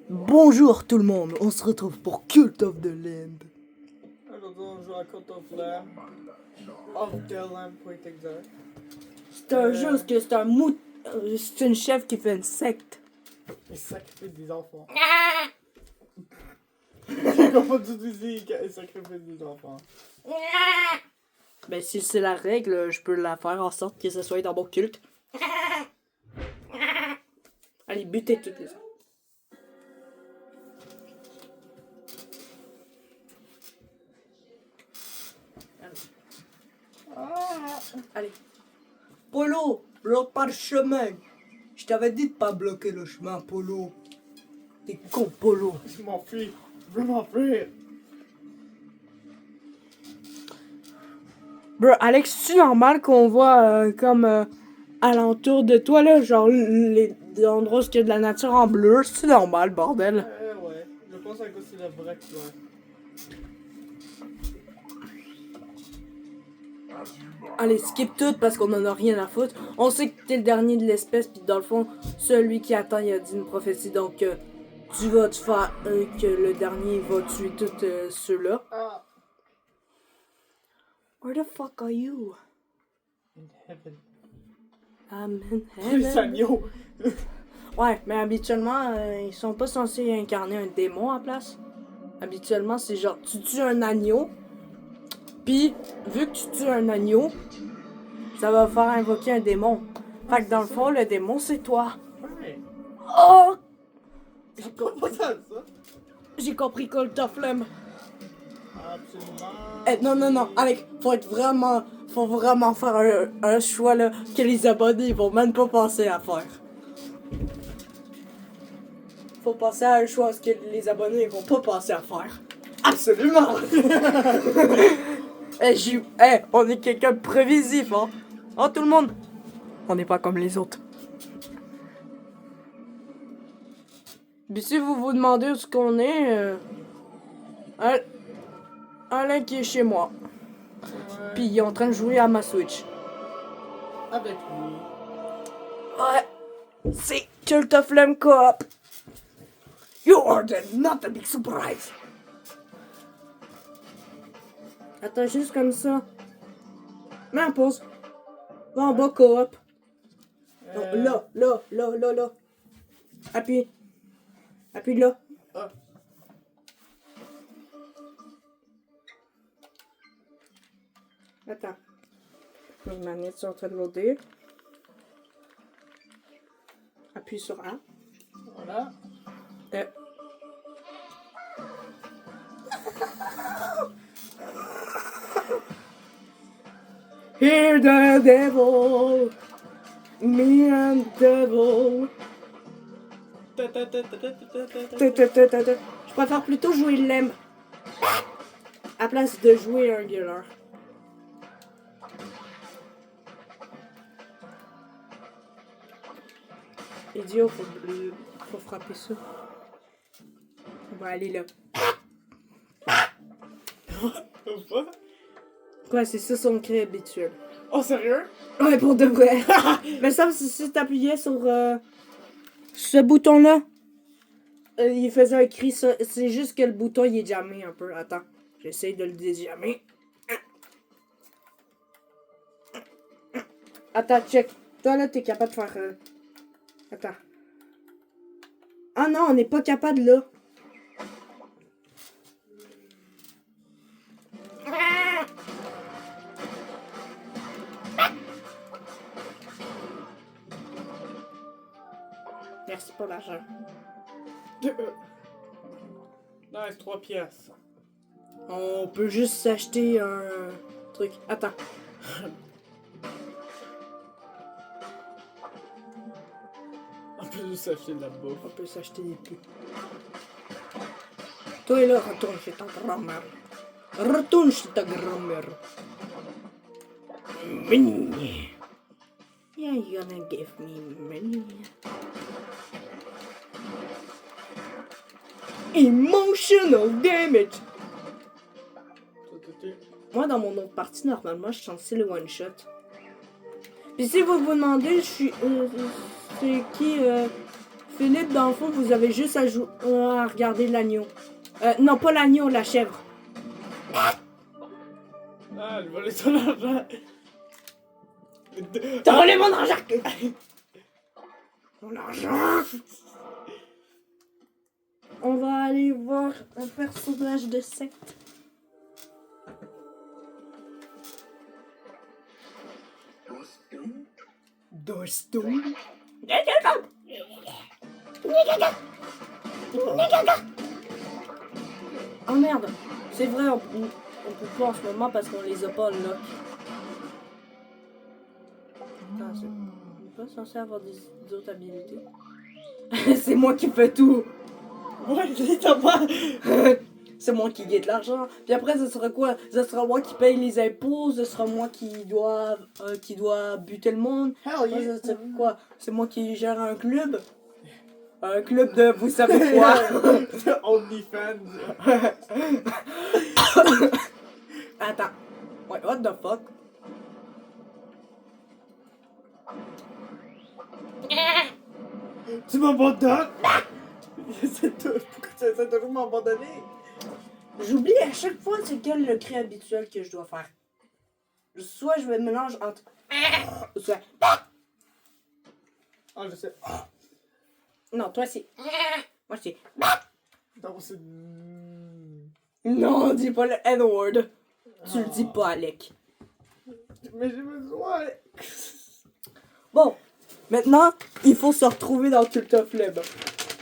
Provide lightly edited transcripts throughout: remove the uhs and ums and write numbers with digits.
Bonjour tout le monde, on se retrouve pour Cult of the Land. Aujourd'hui, on joue à Cult of Lamb. Of the Lamb, pour être exact. C'est un jeu où c'est un c'est une chef qui fait une secte. Il sacrifie des enfants. J'ai confondu tout ici, il sacrifie des enfants. Ben si c'est la règle, je peux la faire en sorte que ce soit dans mon culte. Allez, butez toutes les autres. Allez. Polo, bloque pas le chemin. Je t'avais dit de pas bloquer le chemin, Polo. T'es con, Polo. Je m'enfuis. Je veux m'enfuir. Bro, Alex, c'est normal qu'on voit comme alentour de toi, là, genre les endroits où il y a de la nature en bleu? C'est normal, bordel. Ouais. Je pense que c'est la vraie couleur. Allez, skip tout parce qu'on en a rien à foutre. On sait que t'es le dernier de l'espèce, puis dans le fond, celui qui attend, il a dit une prophétie, donc tu vas te faire que le dernier va tuer tous ceux-là. Ah. Where the fuck are you? In heaven. I'm in Les heaven. agneaux. Ouais, mais habituellement, ils sont pas censés incarner un démon à la place. Habituellement, c'est genre, tu tues un agneau, puis vu que tu tues un agneau, ça va faire invoquer un démon. Fait que dans le fond, le démon, c'est toi. Ouais. Oh! J'ai compris ça. J'ai compris Cult of Lamb. Absolument. Non, Alex, faut vraiment faire un choix là, que les abonnés vont même pas penser à faire. Faut penser à un choix que les abonnés vont pas penser à faire. Absolument! On est quelqu'un de prévisif, hein? Oh, tout le monde! On n'est pas comme les autres. Mais si vous vous demandez où est-ce qu'on est, Alain qui est chez moi. Ouais. Puis il est en train de jouer à ma Switch. Avec lui. Ouais, c'est Cult of Lamb Co-op. You ordered, not a big surprise. Attends, juste comme ça. Mets en pause. Va en bas, Co-op. Non, là. Appuie. Appuie là. Ah. Attends. Mes manettes sont en train de loader. Appuie sur A. Voilà. Hear the devil. Me and the devil. Je préfère plutôt jouer Lem à place de jouer un gueuleur. Idiot, faut frapper ça. On va aller là. Quoi? Ouais, c'est ça son cri habituel. Oh, sérieux? Ouais, pour de vrai. Mais ça, si t'appuyais sur ce bouton-là, il faisait un cri. C'est juste que le bouton, il est jammé un peu. Attends, j'essaye de le déjammer. Attends, check. Toi, là, t'es capable de faire... Attends. Ah non, on n'est pas capable, là. Merci pour l'argent. Nice, 3 pièces. On peut juste s'acheter un truc. Attends. On peut juste acheter de la bouffe. On peut s'acheter des putes. Toi, là, retourne chez ta grand-mère. Retourne chez ta grand-mère. Money. Yeah, you're gonna give me money. Emotional damage. Moi, dans mon autre partie, normalement, je suis censé le one-shot. Puis si vous vous demandez, je suis... c'est qui Philippe, dans le fond, vous avez juste à regarder l'agneau. Non, pas l'agneau, la chèvre. Ah, je volé ton argent. T'as volé mon argent! Mon argent! On va aller voir un personnage de secte. Dostum. Oh merde! C'est vrai, on peut pas en ce moment parce qu'on les a pas là. Attends, on n'est pas censé avoir d'autres habilités. C'est moi qui fais tout! Ouais, t'as pas. C'est moi qui guette l'argent. Puis après, ce sera quoi? Ce sera moi qui paye les impôts. Ce sera moi qui dois buter le monde. Hell Ouais, yeah. c'est quoi? C'est moi qui gère un club. Un club de vous savez quoi? OnlyFans. Attends. Ouais, what the fuck? Tu m'abandonnes? Pourquoi tu essaies toujours de m'abandonner? J'oublie à chaque fois c'est quel le cri habituel que je dois faire. Soit je me mélange entre soit Ah, je sais. non, toi c'est moi c'est Non, c'est. non, dis pas le N-word. Tu le dis pas, Alec. Mais j'ai besoin. Bon, maintenant, il faut se retrouver dans Cult of Lib.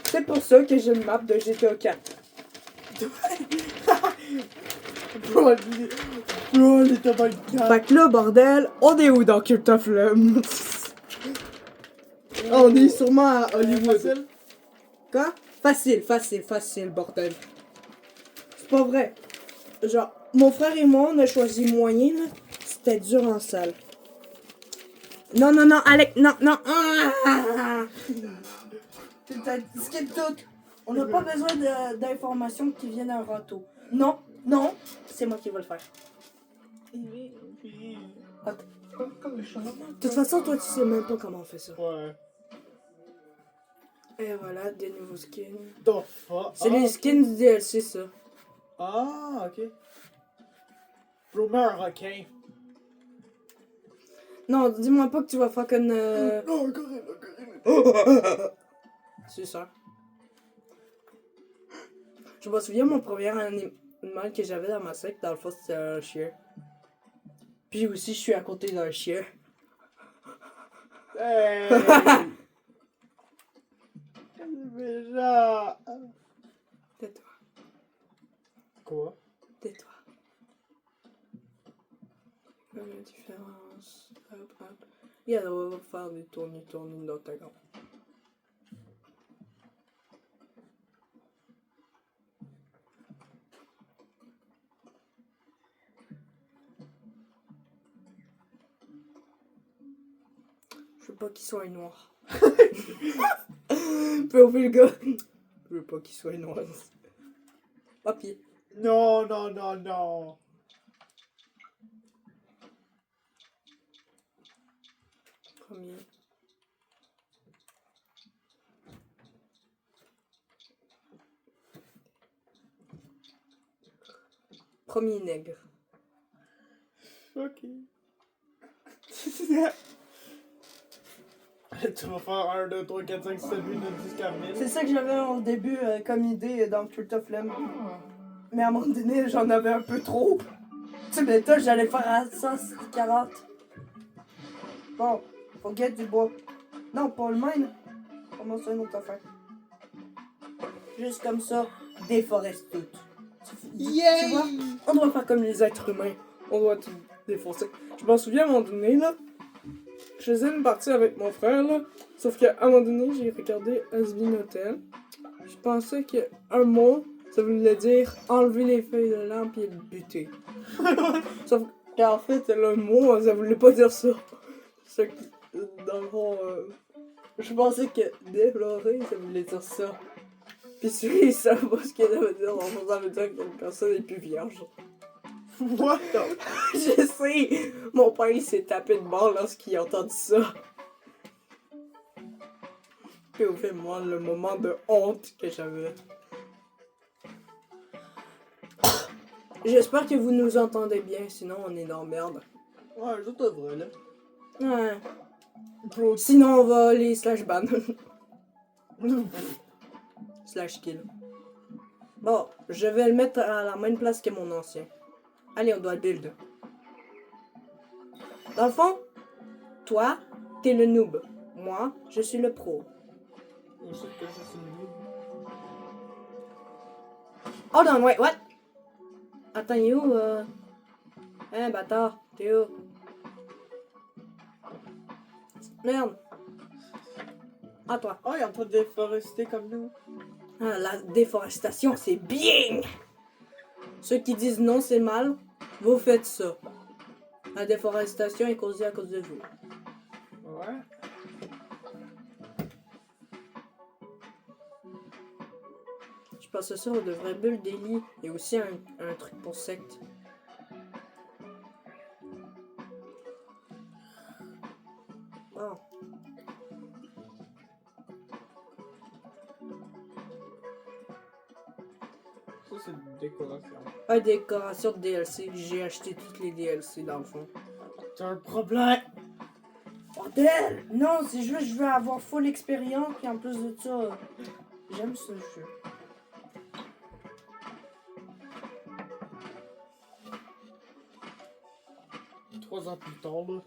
C'est pour ça que j'ai une map de GTA 4. Bro, il était dans le camp. Fait que là, bordel, on est où dans Cult of Lib? On est sûrement à Hollywood. Facile? Quoi? Facile, bordel. C'est pas vrai. Genre, mon frère et moi, on a choisi moyen, là. C'était dur en salle. Non, Alec, non. Ah! Skip tout. On n'a pas besoin d'informations qui viennent d'un râteau. Non, c'est moi qui vais le faire. Attends. De toute façon, toi, tu sais même pas comment on fait ça. Ouais. Et voilà, des nouveaux skins. The fuck? C'est les skins du DLC, ça. Ah, ok. Bro, mets un requin. Non, dis-moi pas que tu vas faire comme... Non, un gorille. C'est ça. Je me souviens, mon premier animal que j'avais dans ma secte, dans le fond, c'était un chien. Puis aussi, je suis à côté d'un chien. Hey! Déjà! Tais-toi. Quoi? Tais-toi. La différence. Hop. Et alors, on va faire des tournées dans ta gorge. Je veux pas qu'il soit noir. Puis on fait le gars. Je veux pas qu'il soit noir. Papier. Non. Premier. Premier nègre. Ok. Tu vas faire 1, 2, 3, 4, 5, 6, 7, 8, 9, 10, 4 000. C'est ça que j'avais au début comme idée dans Cult of Lem. Mais à un moment donné, j'en avais un peu trop. Tu sais, mais toi, j'allais faire à 140. Bon, faut get du bois. Non, pas le mine. Commence une autre affaire. Juste comme ça, déforeste tout. Yeah! Tu vois, on doit faire comme les êtres humains. On doit tout défoncer. Je m'en souviens à un moment donné, là. Je faisais une partie avec mon frère, là. Sauf qu'à un moment donné, j'ai regardé Asbin Hotel. Je pensais qu'un mot, ça voulait dire enlever les feuilles de lampe et le buter. Sauf qu'en fait, le mot, ça voulait pas dire ça. C'est que, dans le fond, je pensais que déplorer, ça voulait dire ça. Puis celui, il savait pas ce que ça veut dire. Donc, ça veut dire qu'une personne est plus vierge. What the? Je sais! Mon père, il s'est tapé de mort lorsqu'il a entendu ça. POV, moi, le moment de honte que j'avais. J'espère que vous nous entendez bien, sinon on est dans la merde. Ouais, ça devrait, là. Ouais. Bro, Sinon on va les slash ban. Slash kill. Bon, je vais le mettre à la même place que mon ancien. Allez, on doit le build. Dans le fond, toi, t'es le noob. Moi, je suis le pro. je sais que je suis nul. Hold on, wait, what? Attends, il est où, Hein, bâtard, t'es où? Merde. À toi. Oh, il est en train de déforester comme nous. Ah, la déforestation, c'est bien! Ceux qui disent non, c'est mal, vous faites ça. La déforestation est causée à cause de vous. Ouais. Je pense que ça, on devrait build des lits et aussi un truc pour secte. Bon. Ça, c'est une décoration. Pas décoration de DLC, j'ai acheté toutes les DLC dans le fond. T'as un problème. Bordel! Non, c'est juste je veux avoir full expérience, puis en plus de ça, j'aime ce jeu. Trois ans plus tard, là.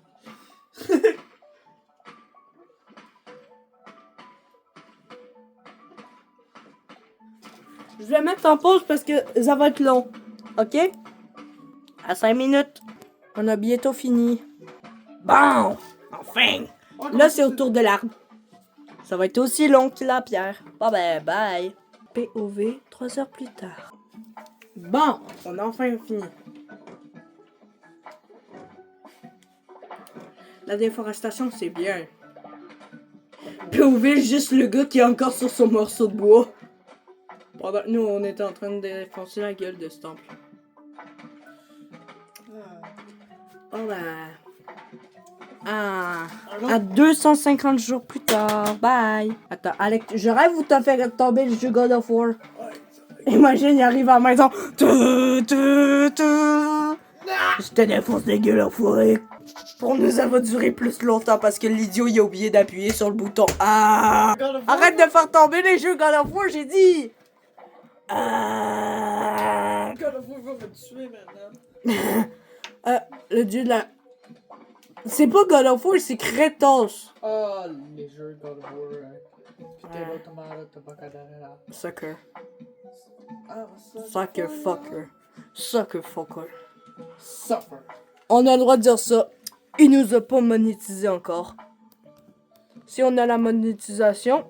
Je vais mettre en pause parce que ça va être long. Ok? À 5 minutes. On a bientôt fini. Bon! Enfin! Oh, Là, c'est au tour de l'arbre. Ça va être aussi long que la pierre. Bon ben, bye! POV, 3 heures plus tard. Bon! On a enfin fini. La déforestation, c'est bien. POV, juste le gars qui est encore sur son morceau de bois. Pendant que nous, on était en train de défoncer la gueule de ce temple. Oh ben... Ah... À 250 jours plus tard. Bye! Attends, Alex, je rêve où t'as fait tomber le jeu God of War. Imagine, il arrive à la maison. Je te défonce des gueules enfoirés. Pour nous, ça va durer plus longtemps parce que l'idiot, il a oublié d'appuyer sur le bouton. Ah! Arrête de faire tomber les jeux God of War, j'ai dit! Ah! God of War va me tuer maintenant. Le dieu de la... C'est pas God of War, c'est Kratos. Ah, les jeux God of War. Puis t'es l'automate, t'as pas qu'à donner là. Sucker. Ah, Sucker fucker. Sucker fucker. Suffer. On a le droit de dire ça. Il nous a pas monétisé encore. Si on a la monétisation,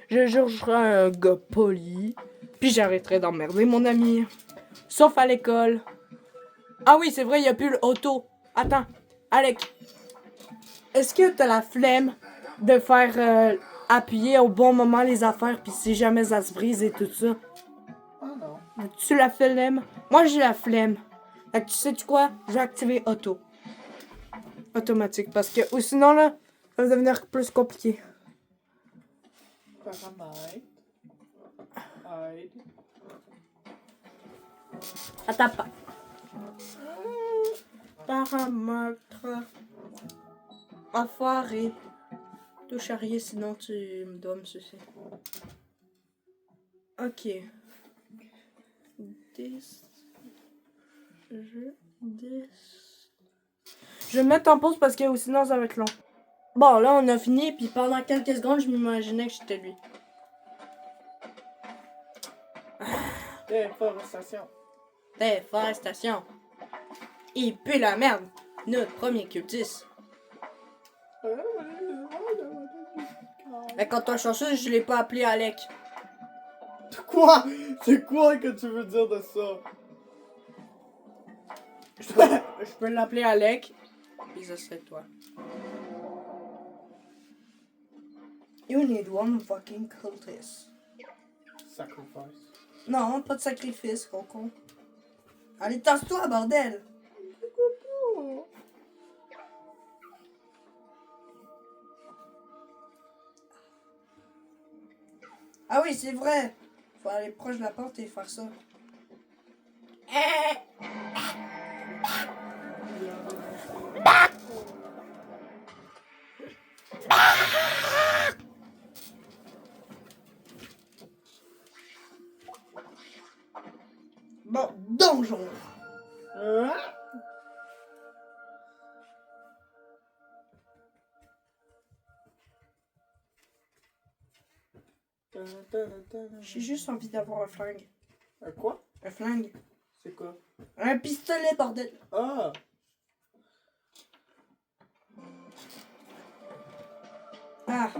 je jugerai un gars poli. Puis j'arrêterai d'emmerder mon ami. Sauf à l'école. Ah oui, c'est vrai, il n'y a plus le auto. Attends, Alec. Est-ce que t'as la flemme de faire appuyer au bon moment les affaires, puis si jamais ça se brise et tout ça? Ah non. Tu la flemme? Moi, j'ai la flemme. Fait que tu sais quoi? Je vais activer auto. Automatique, parce que ou sinon, là, ça va devenir plus compliqué. Paramètre. Hide. Attends pas. Paramètres. Enfoiré. Touche à rien, sinon tu dois me sucer. Ok. 10. Je vais me mettre en pause parce que sinon ça va être long. Bon, là on a fini, puis pendant quelques secondes, je m'imaginais que j'étais lui. Déforestation. Déforestation. Il pue la merde. Notre premier cultiste. Mais quand t'as chanceux, je l'ai pas appelé Alec. Quoi? C'est quoi que tu veux dire de ça? Je peux l'appeler Alec. Puis ça serait toi. You need one fucking cultist. Sacrifice. Non, pas de sacrifice, concon. Allez, tasse-toi, bordel! oui, c'est vrai. Faut aller proche de la porte et faire ça. Bon, donjon. J'ai juste envie d'avoir un flingue. Un quoi? Un flingue. C'est quoi? Un pistolet, bordel. Ah! Ah,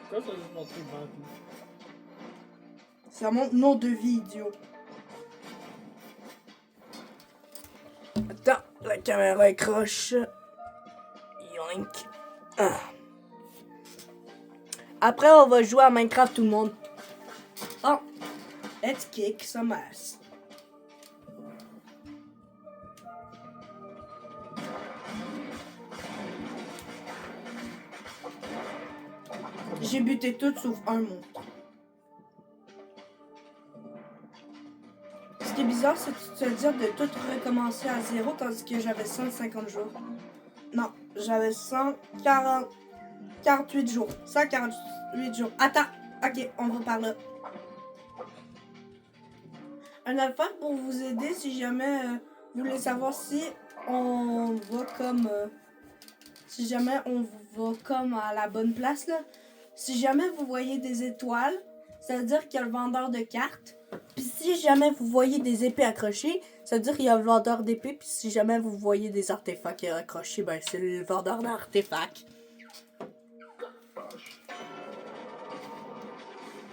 Quoi ça juste montré devant tout? ça montre nom de vie, idiot. Attends, la caméra est croche. Yoink. Ah. Après, on va jouer à Minecraft, tout le monde. Oh, let's kick some ass. J'ai buté tout sauf un monstre. Ce qui est bizarre, c'est de te dire de tout recommencer à zéro, tandis que j'avais 150 jours. Non, j'avais 148 jours. 148 jours. Attends, ok, on va par là. Un affaire pour vous aider si jamais vous voulez savoir si on va comme... si jamais on va comme à la bonne place, là. Si jamais vous voyez des étoiles, ça veut dire qu'il y a le vendeur de cartes. Puis si jamais vous voyez des épées accrochées, ça veut dire qu'il y a le vendeur d'épées. Puis si jamais vous voyez des artefacts accrochés, ben c'est le vendeur d'artefacts.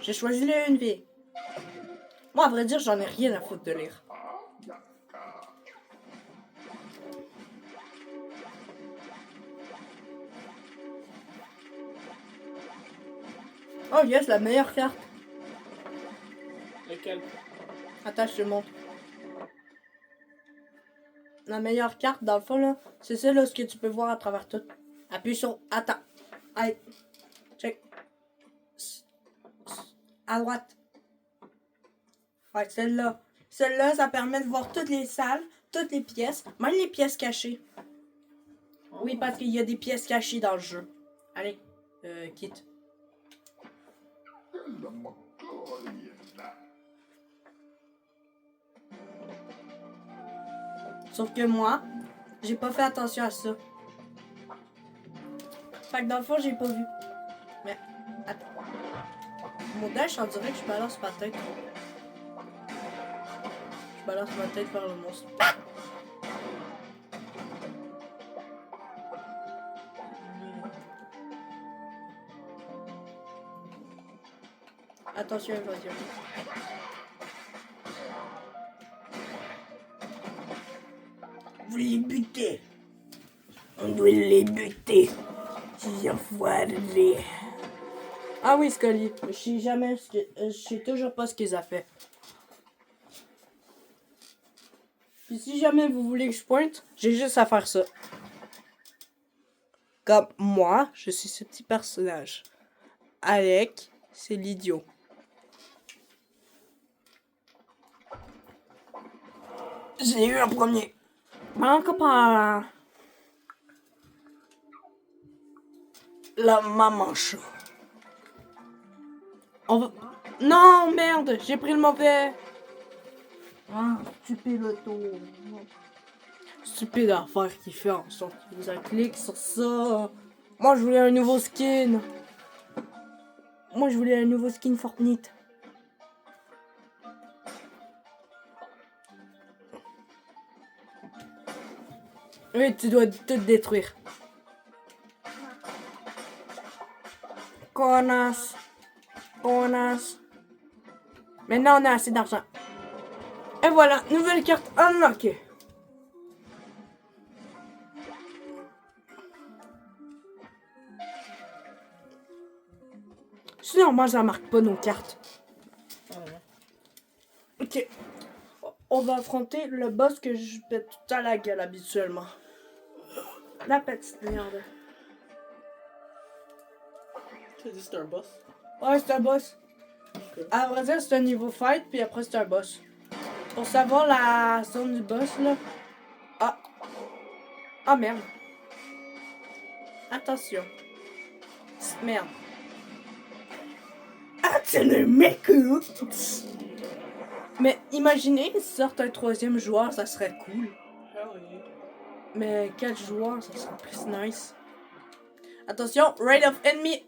J'ai choisi une vie. Moi, à vrai dire, j'en ai rien à foutre de lire. Oh yes, la meilleure carte. Lequel? Attends, je te montre. La meilleure carte, dans le fond, là, c'est celle là, ce que tu peux voir à travers tout. Appuie sur... Attends. Allez. Check. À droite. Ouais, celle-là. Celle-là, ça permet de voir toutes les salles, toutes les pièces, même les pièces cachées. Oui, parce qu'il y a des pièces cachées dans le jeu. Allez, quitte. Sauf que moi, j'ai pas fait attention à ça. Fait que dans le fond, j'ai pas vu. Mais, attends. Mon dash, on dirait que je balance ma tête. Je balance ma tête vers le monstre. Attention, évasion. Vous les butez. On doit les buter. J'ai enfoiré. Ah oui, Scully. Je sais jamais ce que... je sais toujours pas ce qu'ils ont fait. Puis si jamais vous voulez que je pointe, j'ai juste à faire ça. Comme moi, je suis ce petit personnage. Alec, c'est l'idiot. J'ai eu un premier. Manque pas. La maman chat. On va... Non, merde, j'ai pris le mauvais. Ah, stupide tour. Stupide affaire qui fait en sorte qu'il vous a cliqué sur ça. Moi, je voulais un nouveau skin. Moi, je voulais un nouveau skin Fortnite. Oui, tu dois tout détruire. Connasse. Connasse. Maintenant, on a assez d'argent. Et voilà, nouvelle carte unlockée. C'est normal, ça marque pas nos cartes. Ok. On va affronter le boss que je pète tout à la gueule habituellement. La petite merde. Tu as dit c'est un boss? Ouais, c'est un boss. Ok. À vrai dire, c'est un niveau fight, puis après, c'est un boss. Pour savoir la zone du boss, là. Ah. Ah, merde. Attention. Merde. Ah, c'est le mec! Mais imaginez, s'ils sortent un troisième joueur, ça serait cool. Hell yeah. Mais 4 joueurs, ça serait plus nice. Attention, raid of enemy.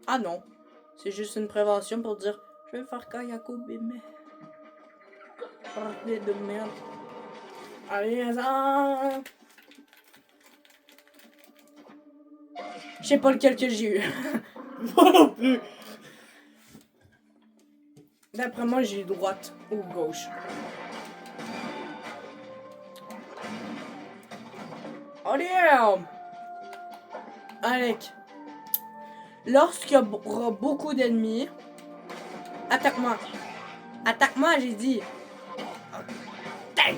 Ah non. C'est juste une prévention pour dire je vais faire Kayako bébé. Parler de merde. Allez, ça. Je sais pas lequel que j'ai eu. Moi non plus! D'après moi, j'ai eu droite ou gauche. Oh damn! Alec. Lorsqu'il y aura beaucoup d'ennemis, attaque-moi. Attaque-moi, j'ai dit. Dang!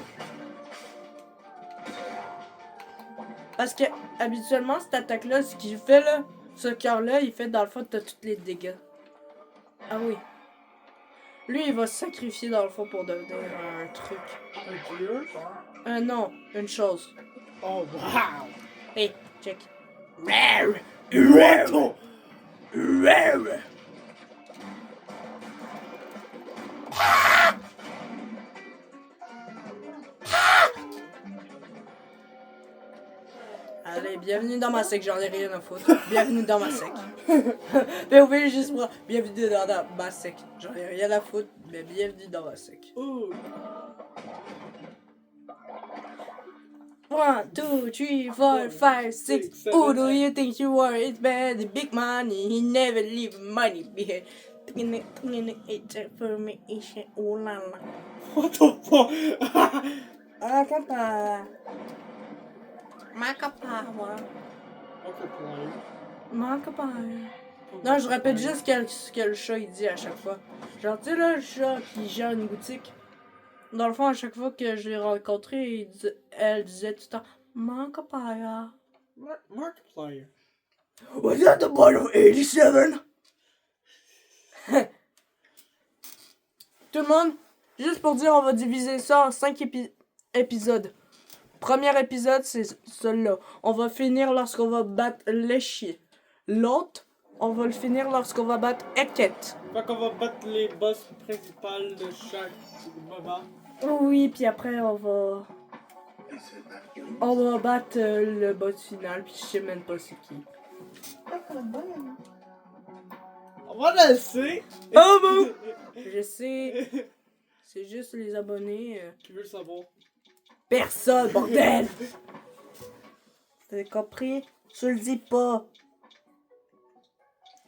Parce que, habituellement, cette attaque-là, ce qu'il fait, là, ce cœur-là, il fait, dans le fond, t'as tous les dégâts. Ah oui. Lui, il va se sacrifier, dans le fond, pour devenir un truc. Un clear? Non, une chose. Oh wow! Hey, check. Immortal! Allez, bienvenue dans ma sec, j'en ai rien à foutre. Bienvenue dans ma sec. Mais oui, juste moi. Bienvenue dans ma sec. J'en ai rien à foutre, mais bienvenue dans ma sec. Ooh. 1, 2, 3, 4, 5, 6. Who do you think you are? It's bad, the big money. He never leave money behind. For me, oh la la. What the fuck? Ah, papa. Macapawa. Markiplier. Macapawa. Non, je répète juste ce que le chat il dit à chaque fois. Genre, tu sais, là, le chat qui gère une boutique. Dans le fond, à chaque fois que je l'ai rencontré, elle disait tout le temps Macapawa. Markiplier. Was that the bottom of 87? Tout le monde, juste pour dire, on va diviser ça en 5 épisodes. Premier épisode, c'est celui-là. On va finir lorsqu'on va battre Léchier. L'autre, on va le finir lorsqu'on va battre Eket. Fait qu'on va battre les boss principaux de chaque moment. Oui, puis après, on va battre le boss final, puis je sais même pas c'est qui. On va laisser. Oh bon! Je sais, c'est juste les abonnés. Qui veut le savoir? Personne, bordel! T'as compris? Je le dis pas.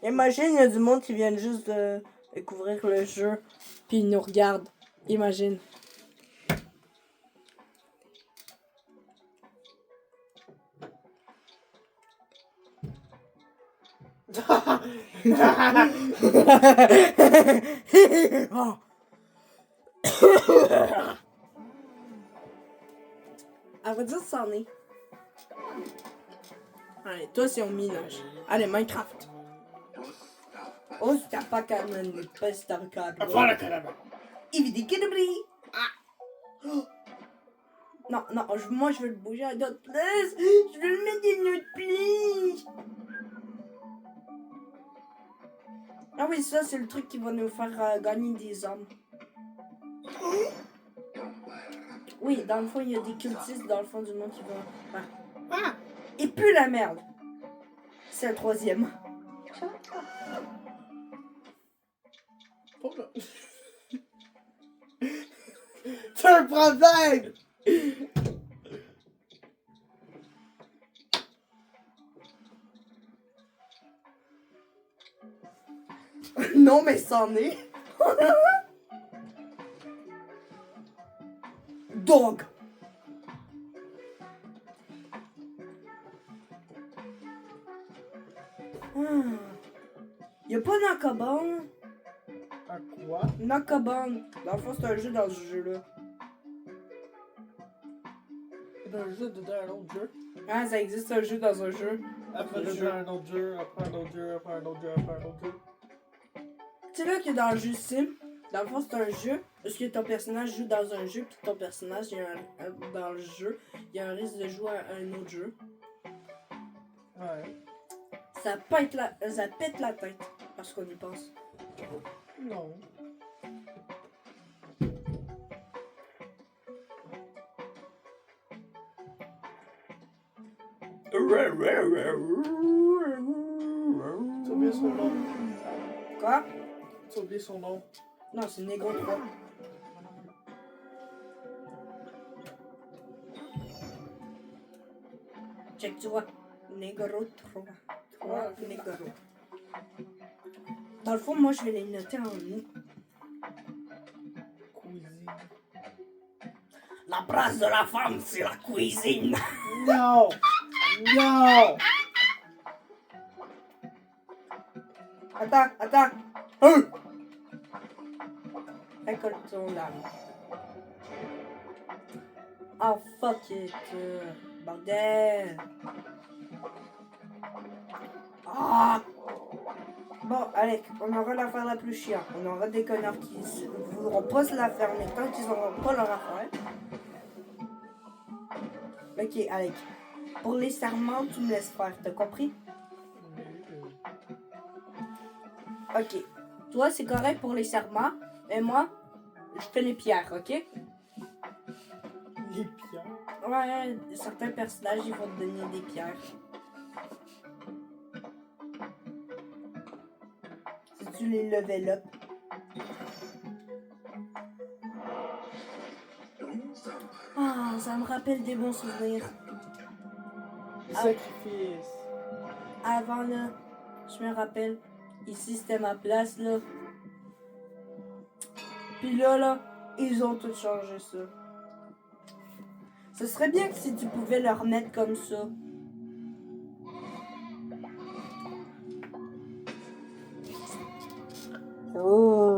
Imagine, il y a du monde qui vient juste de découvrir le jeu, puis ils nous regardent. Imagine. Oh. À vrai dire, ça en est. Allez, toi, c'est au minage. Allez, Minecraft. Oh, t'as pas quand même le best en cadre. Voilà, carrément. Ah! Non, non, moi je veux le bouger à d'autres places. Je veux le mettre dans notre place. Ah oui, ça, c'est le truc qui va nous faire gagner des hommes. Oui, dans le fond, il y a des cultistes dans le fond du monde qui vont faire. Ah! Et puis la merde. C'est le troisième. Pourquoi? C'est un problème! Non, mais c'en est. Dog. Y'a pas Nakaban. À quoi? Nakaban. Dans le fond, c'est un jeu dans ce jeu-là. Dans un jeu dedans un autre jeu? Ah, ça existe un jeu dans un jeu. Après, tu joues à un autre jeu, après un autre jeu, après un autre jeu, après un autre jeu. Tu sais là que dans le jeu Sim, dans le fond c'est un jeu, parce que ton personnage joue dans un jeu, puis ton personnage dans le jeu, il y a un risque de jouer à un autre jeu. Ouais. Ça pète la tête, parce qu'on y pense. Non. Tu as oublié son nom. Quoi? Tu as oublié son nom. Non, c'est Nego 3. Check, tu vois. Negro 3. 3 Negro. Dans le fond, moi, je vais les noter en nous. Cuisine. La place de la femme, c'est la cuisine. Non! Non! Attends. Récolte ton lame. Oh, fuck it. Bordel. Ah! Bon, allez, on aura l'affaire la plus chiante. On aura des connards qui ne voudront pas se la fermer tant qu'ils n'auront pas leur affaire. Ok, Alec. Pour les serments, tu me laisses faire, t'as compris? Ok. Toi, c'est correct pour les serments, et moi, je fais les pierres, ok? Les pierres. Ouais, certains personnages, ils vont te donner des pierres. Si tu les level up. Ah, ça me rappelle des bons souvenirs. Sacrifice. Avant, là, je me rappelle, ici, c'était ma place, là. Puis là, ils ont tout changé ça. Ce serait bien que si tu pouvais le remettre comme ça. Oh.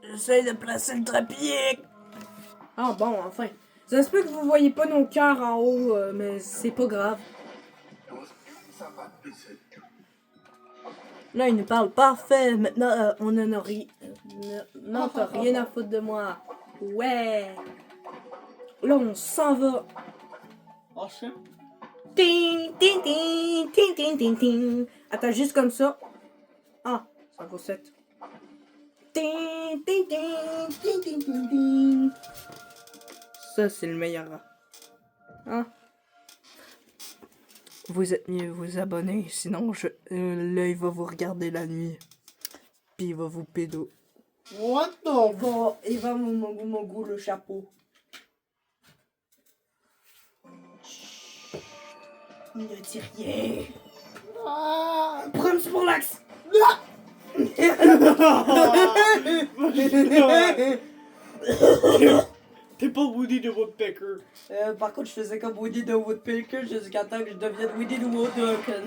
J'essaie de placer le trépied. Ah bon, enfin. Ça se peut que vous voyez pas nos cœurs en haut, mais c'est pas grave. Là, il nous parle parfait. Maintenant, on en a rien. Non, t'as rien à foutre de moi. Ouais. Là, on s'en va. Oh shit. Ting, ting, ting, ting, ting, ting, ting. Attends, juste comme ça. Ah, ça vaut 7. Ting, ting, ting, ting, ting, ting, ting. Ça, c'est le meilleur. Hein? Vous êtes mieux vous abonner, sinon l'œil va vous regarder la nuit. Puis il va vous pédo. What the fuck? Il va mon goût le chapeau. Ne dis rien. Ah! Prends pour l'axe. T'es pas Woody the Woodpecker. Par contre, je faisais comme Woody the Woodpecker jusqu'à temps que je devienne Woody the Woodpecker.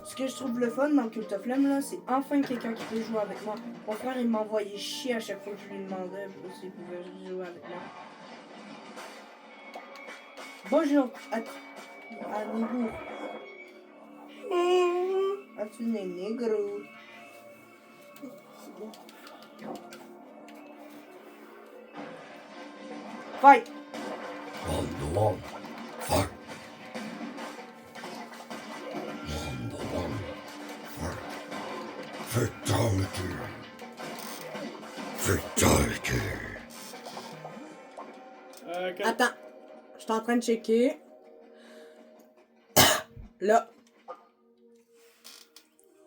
Ce que je trouve le fun dans Cult of Lamb, là, c'est enfin quelqu'un qui peut jouer avec moi. Mon frère, il m'envoyait chier à chaque fois que je lui demandais s'il pouvait jouer avec moi. Bonjour à Négro. As-tu né Négro? Fight! Round one, fight. Round one, fight. Fatality. T'inquiète. Attends. Je suis en train de checker. Là.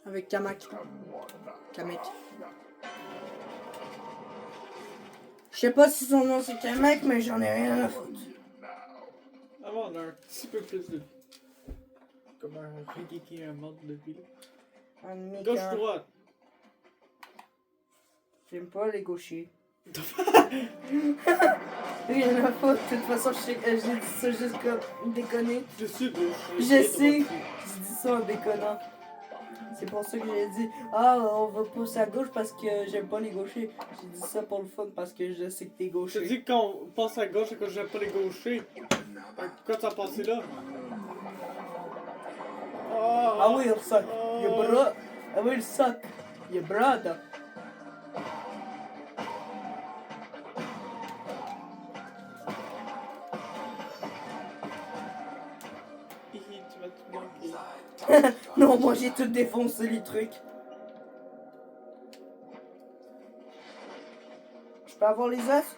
Avec Kamek. Je sais pas si son nom c'est Kamek, mais j'en ai rien à foutre. Avant, on a un petit peu plus de... Comme un Rigiki, un mode de vie. Un mec, Gauche-droite. J'aime pas les gauchers. Rien à foutre. De toute façon, j'ai dit ça juste comme déconner. Je suis gauche. Je sais. J'ai dit ça en déconnant. C'est pour ça que j'ai dit ah, on va pousser à gauche parce que j'aime pas les gauchers. J'ai dit ça pour le fun parce que je sais que t'es Je te gaucher. dis que quand on passe à gauche, c'est quand j'aime pas les gauchers. Pourquoi t'as passé là? Ah oui, il suck. Il bras. Ah oui, il suck. Il brada. Hihi, tu vas tout manquer. Non, moi j'ai tout défoncé les trucs. Je peux avoir les os?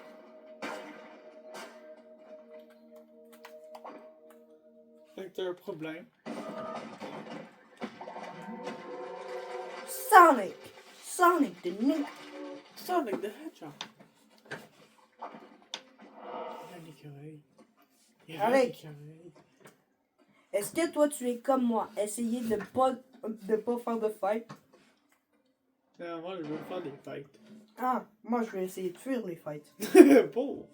Fait que t'as un problème. Sonic! Sonic the Ninja! Sonic the Hedgehog. Il a l'écureuil. Il a Allez. l'écureuil. Est-ce que toi tu es comme moi? Essayer de pas faire de fight. Non, moi, je veux faire des fights. Ah, moi je vais essayer de fuir les fights. Pauvre.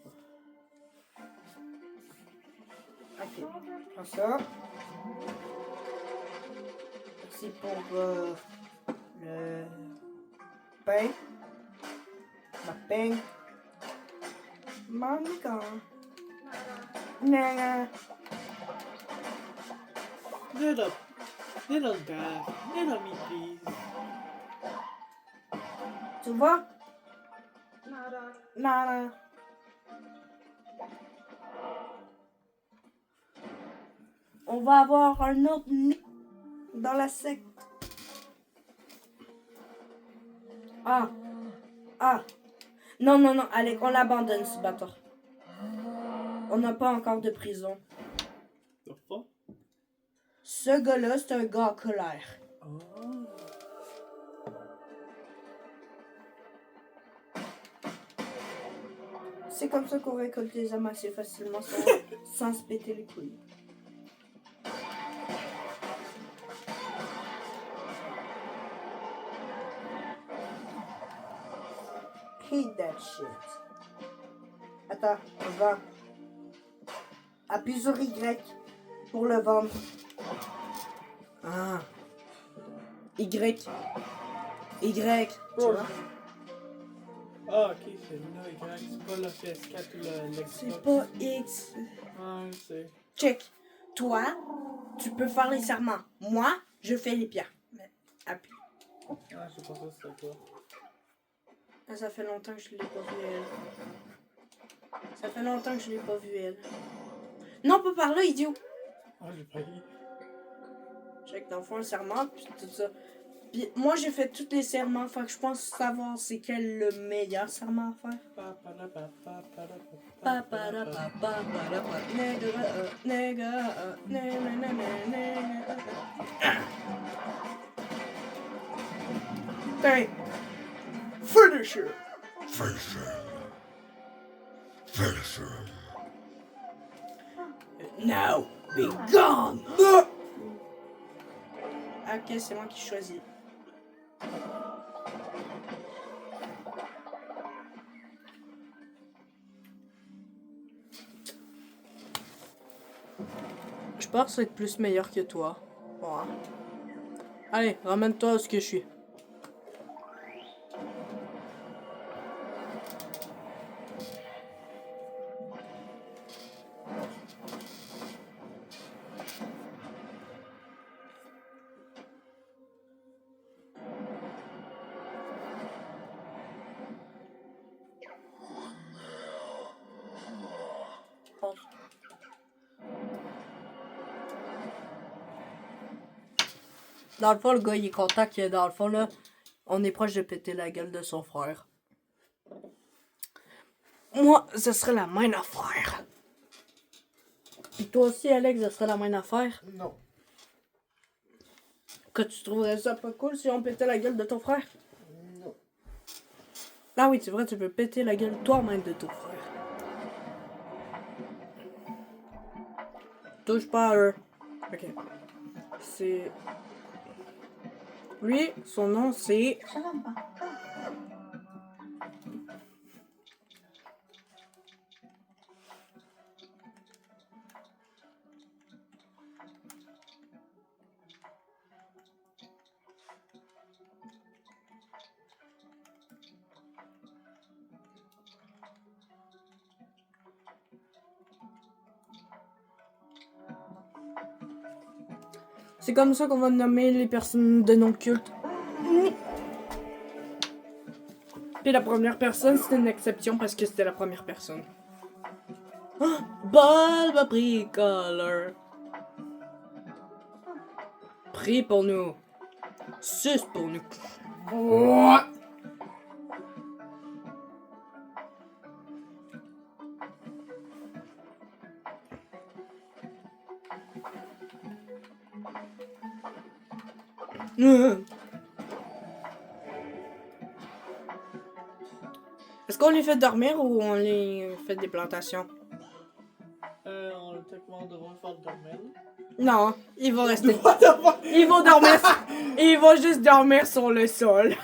Ok, prends ça. Merci pour le pain. Ma pain. Manga. Nana. Little dad, little me please. Tu vois? Nana. On va avoir un autre nid dans la secte. Ah. Ah. Non, non, non, allez, on l'abandonne ce bâtard. On n'a pas encore de prison. The fuck? Ce gars-là, c'est un gars en colère. Oh. C'est comme ça qu'on récolte les âmes assez facilement sans se péter les couilles. Hate that shit. Attends, on va. Appuie sur Y pour le vendre. Ah. Y. Tu vois? Ah, ok, c'est là, Y, c'est pas la PS4 ou l'Xbox. C'est pas X. Ouais, je sais. Check. Toi, tu peux faire les serments. Moi, je fais les pierres. Mais appuie. Ah, je sais pas ça, c'est quoi. Ah, ça fait longtemps que je l'ai pas vu elle. Ça fait longtemps que je l'ai pas vu elle. Non, pas par là, idiot. Ah, j'ai failli. Check, dans le fond, un serment, puis tout ça. Puis moi, j'ai fait tous les serments, fait que je pense savoir c'est quel le meilleur serment à faire. Tiens. Finisher. Finish him. Finish him. Now, be gone. Ok, c'est moi qui choisis. Je pense être plus meilleur que toi. Bon, hein. Allez, ramène-toi à ce que je suis. Dans le fond, le gars, il est content que, dans le fond, là, on est proche de péter la gueule de son frère. Moi, ce serait la même affaire. Puis toi aussi, Alex, ça serait la même affaire. Non. Que tu trouverais ça pas cool si on pétait la gueule de ton frère? Non. Ah oui, c'est vrai, tu peux péter la gueule toi-même de ton frère. Touche pas à eux. Ok. C'est... Lui, son nom c'est... C'est comme ça qu'on va nommer les personnes de nom culte. Puis la première personne, c'était une exception parce que c'était la première personne. Oh, Bulba Bricoleur. Prie pour nous. Suce pour nous. Est-ce qu'on les fait dormir ou on les fait des plantations? On a techniquement devrait faire dormir. Non, ils vont rester. What the fuck? Ils vont dormir. Ils vont juste dormir sur le sol.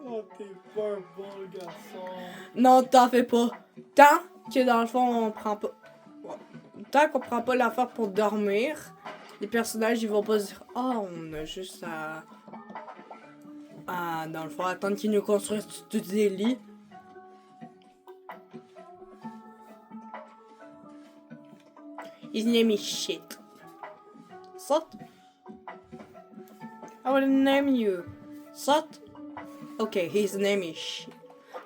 Oh, t'es pas un bon garçon. Non, t'en fais pas. Tant que dans le fond, on prend pas. Tant qu'on prend pas l'affaire pour dormir, les personnages ils vont pas se dire oh, on a juste à. Dans le fond, attendre qu'ils nous construisent tous des lits. His name is shit. Sot? I will name you. Sot? Okay, his name is shit.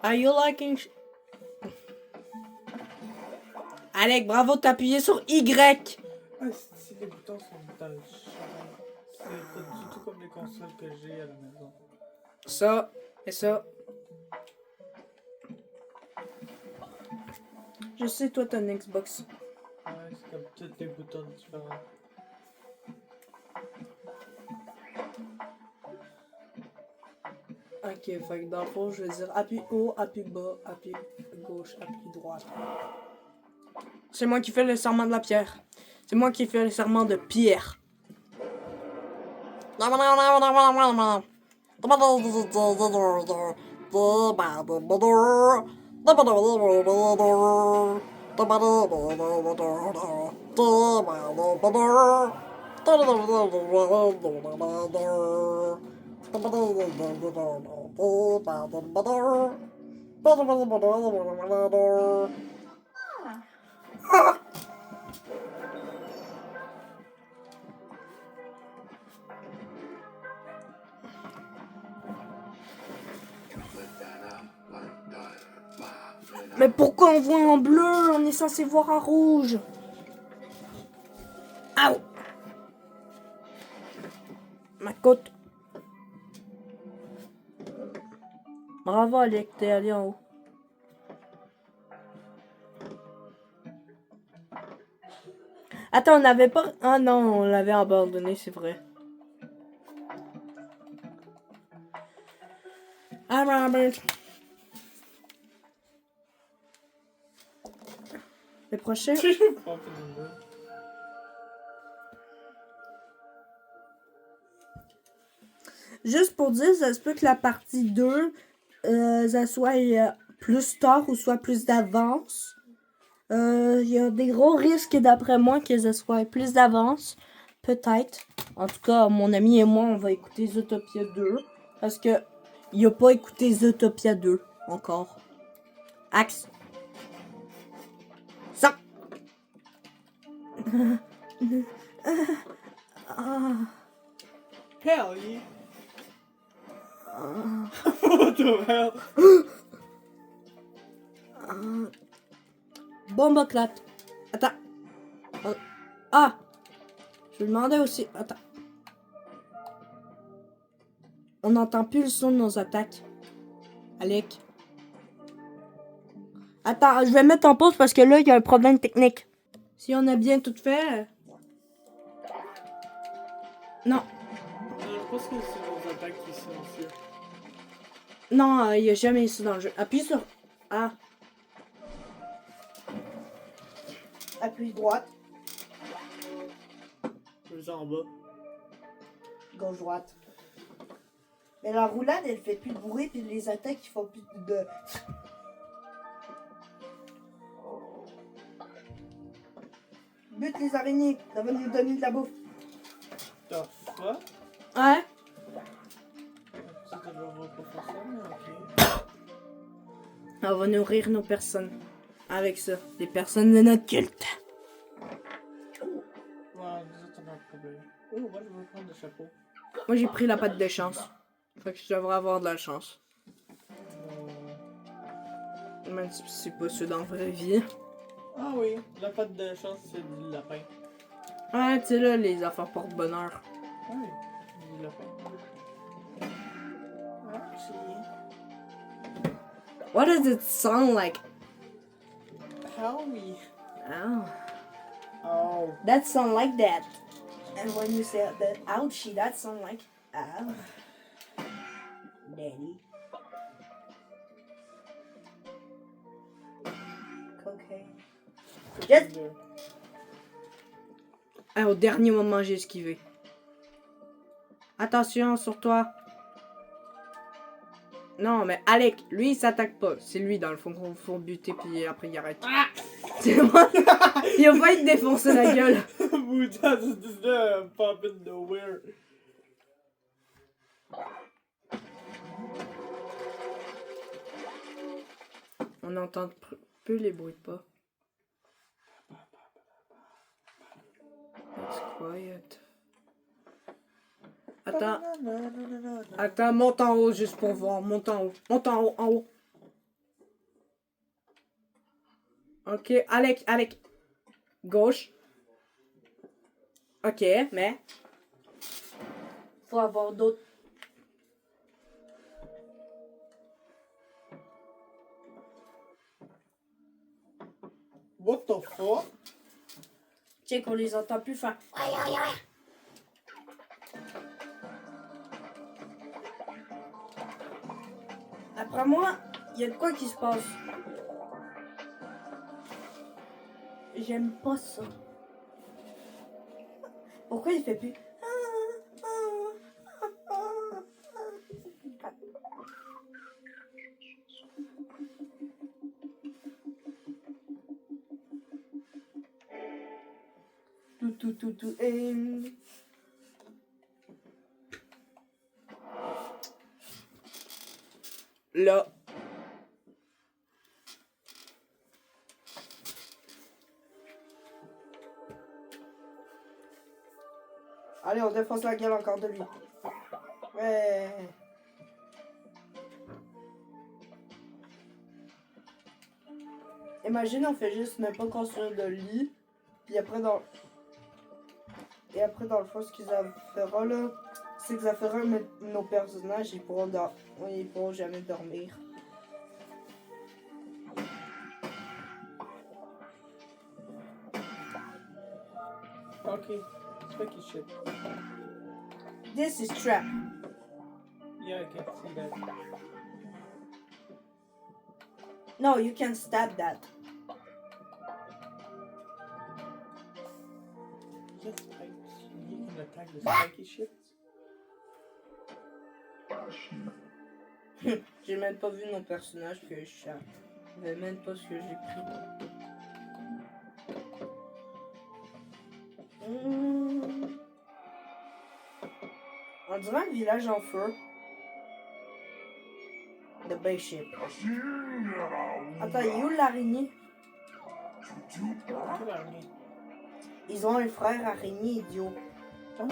Are you liking Alec, bravo, t'as appuyé sur Y. Ah, si les boutons sont dans le champ, c'est pas du tout comme les consoles que j'ai à la maison. Ça, et ça. Je sais, toi, t'as une Xbox. Ouais, c'est comme tous les boutons différents. Ok, fait que dans le fond, je vais dire appui haut, appui bas, appui gauche, appui droite. C'est moi qui fais le serment de la pierre. C'est moi qui fais le serment de pierre. Mais pourquoi on voit en bleu? On est censé voir en rouge. Aouh! Ma côte. Bravo, Alec, t'es allé en haut. Attends, on n'avait pas... Ah non, on l'avait abandonné, c'est vrai. Ah, Robert. Le prochain... Juste pour dire, ça se peut que la partie 2, ça soit plus tard ou soit plus d'avance. Il y a des gros risques d'après moi que ça soit plus d'avance. Peut-être. En tout cas, mon ami et moi, on va écouter Zootopia 2. Parce que il a pas écouté Zootopia 2 encore. Axe. Ça. Hell yeah! What the hell? Bombe clatte. Attends. Ah! Je lui demandais aussi. Attends. On n'entend plus le son de nos attaques. Alec. Attends, je vais mettre en pause parce que là, il y a un problème technique. Si on a bien tout fait... Non. Je pense que c'est nos attaques qui sont silencieux. Non, il n'y a jamais ça dans le jeu. Appuie sur... Ah. Appuie droite, Plus en bas. gauche, droite. Mais la roulade, elle fait plus de bruit, puis les attaques, ils font plus de... Bute les araignées, ça va nous donner de la bouffe. The fuck? Ouais. Ça devrait pas faire ça, mais ok. On va nourrir nos personnes. Avec ça. Les personnes de notre culte. Ouais, nous autres, on a un problème. Oh, moi, je veux prendre le chapeau. Moi, j'ai pris la patte de chance. Fait que je devrais avoir de la chance. Même si c'est pas ça dans la vraie vie. Ah oui, la patte de chance, c'est du lapin. Ouais, tu sais là, les affaires porte-bonheur. Oui, du lapin. Ah, c'est... What does it sound like? Howie. Oh. Oh. That sound like that. And when you say that ouchie, that sound like... Ah. Daddy. Cocaine. Yes. Ah, au dernier moment, j'ai esquivé. Attention sur toi. Non, mais Alec, lui, il s'attaque pas. C'est lui, dans le fond, qu'on faut buter, puis après, il arrête. Ah! C'est moi. Il a failli te défoncer la gueule. Bouddha, this is popping nowhere. On entend peu les bruits de pas. It's quiet. Attends. Attends, monte en haut juste pour voir. Monte en haut. Monte en haut, en haut. Ok, Alec. Gauche. Ok, mais... Faut avoir d'autres... What the fuck? Tiens, qu'on les entend plus faire... Après moi, il y a de quoi qui se passe. J'aime pas ça. Pourquoi il fait plus... Tout. Là. Allez, on défonce la gueule encore de lui. Ouais. Imagine, on fait juste ne pas construire de lit. Puis après, dans le fond, ce qu'ils feront là, c'est que ça fera nos personnages, ils pourront jamais dormir. Okay, spiky shit. This is trap. Yeah, I can see that. No, you can stab that. Yes, you can attack the spiky shit. J'ai même pas vu nos personnages que je savais même pas ce que j'ai pris. On dirait un village en feu. The Bay Ship. Attends, il est où l'araignée? Quelle araignée? Ils ont un frère araignée idiot. Ah.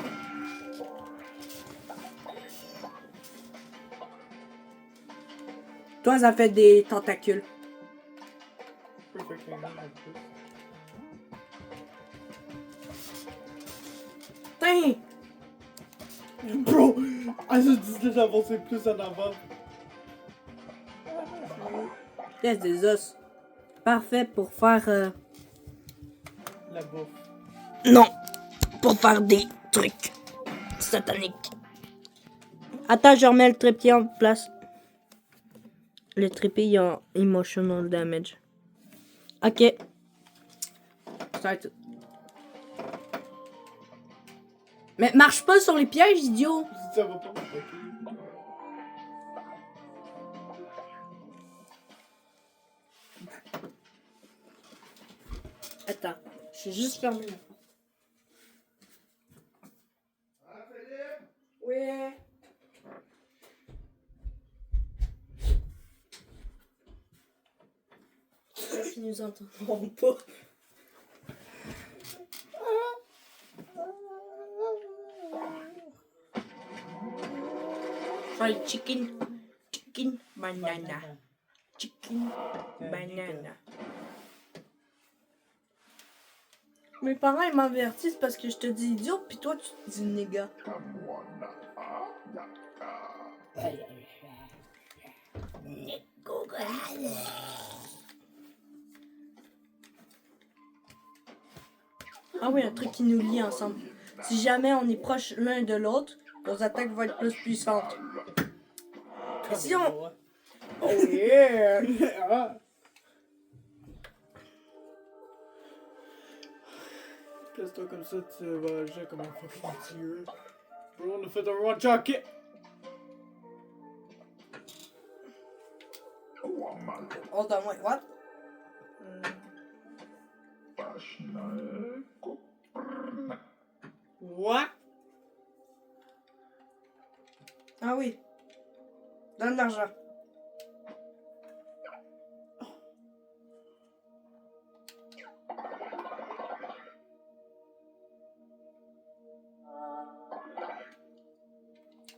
Toi, ça fait des tentacules. Perfect araignée en plus. Tain! Bro! Ah, je disais d'avancer plus en avant. Yes, des os. Parfait pour faire La bouffe. Non, pour faire des trucs sataniques. Attends, je remets le trépied en place. Le trépied, il a emotional damage. Ok. Start. Mais marche pas sur les pièges, idiot! Si ça va pas, ok. Attends, je vais juste fermer la porte. Oui. J'espère qu'ils nous entendront pas. Fried chicken. Chicken banana. Chicken banana. Mes parents ils m'avertissent parce que je te dis idiot pis toi tu te dis néga. Ah oui, un truc qui nous lie ensemble. Si jamais on est proches l'un de l'autre, nos attaques vont être plus puissantes. Si on... Oh yeah! Ah. Place-toi comme ça, tu vas agir comme un fucking dieu. Bro, on a fait un one shot kick! Hold on, wait, what? What? Ah oui. Donne l'argent.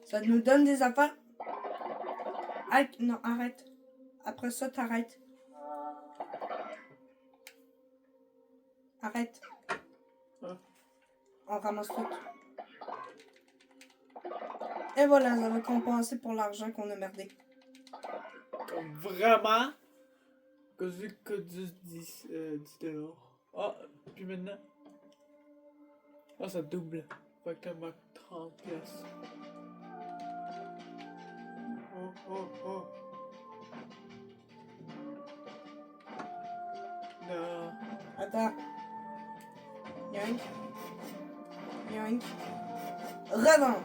Ça nous donne des affaires. Non, arrête. Après ça, t'arrêtes. Arrête. Hein? On ramasse tout. Et voilà, ça va compenser pour l'argent qu'on a merdé. Comme vraiment? Cause vu que 10 $. Ah, puis maintenant? Ah, ça double. Fait que t'as ma 30 pièces. Oh. Non. Attends. Yoink. Yoink. Revends.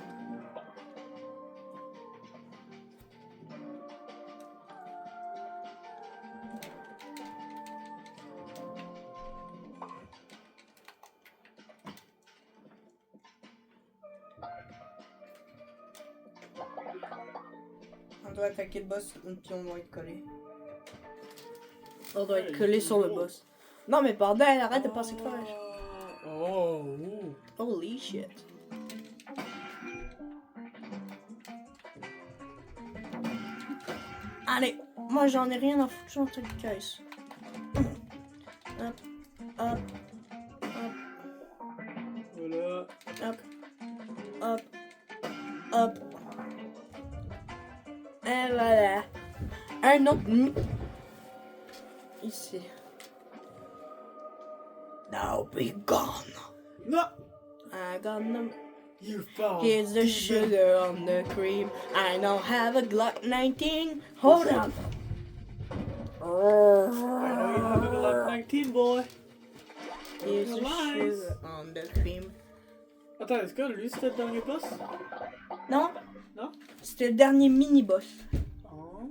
On doit attaquer le boss, puis on doit être collé. On doit être collé sur le boss. Non mais bordel, arrête de passer crevage. Oh. Holy shit. Allez, moi j'en ai rien à foutre, j'en ai une caisse. Hop. Voilà. Hop. Et voilà. Un autre. Ici. Now be gone. Non! I got them. You found. Here's the sugar on the cream. I now have a Glock 19. Hold on. I know you have a Glock 19, boy. Here's the Nice. sugar on the cream. Attends, est-ce que lui c'était le dernier boss? Non, Non? c'était le dernier mini-boss. Oh.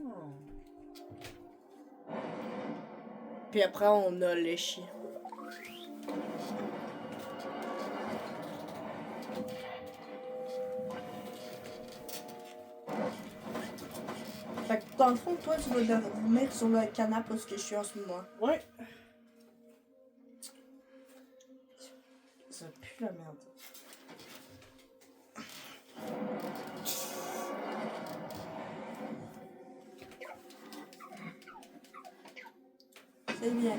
Puis après, on a les chiens. Fait que dans le fond, toi, tu vas dormir sur le canapé parce que je suis en ce moment. Ouais. Ça pue la merde. C'est bien.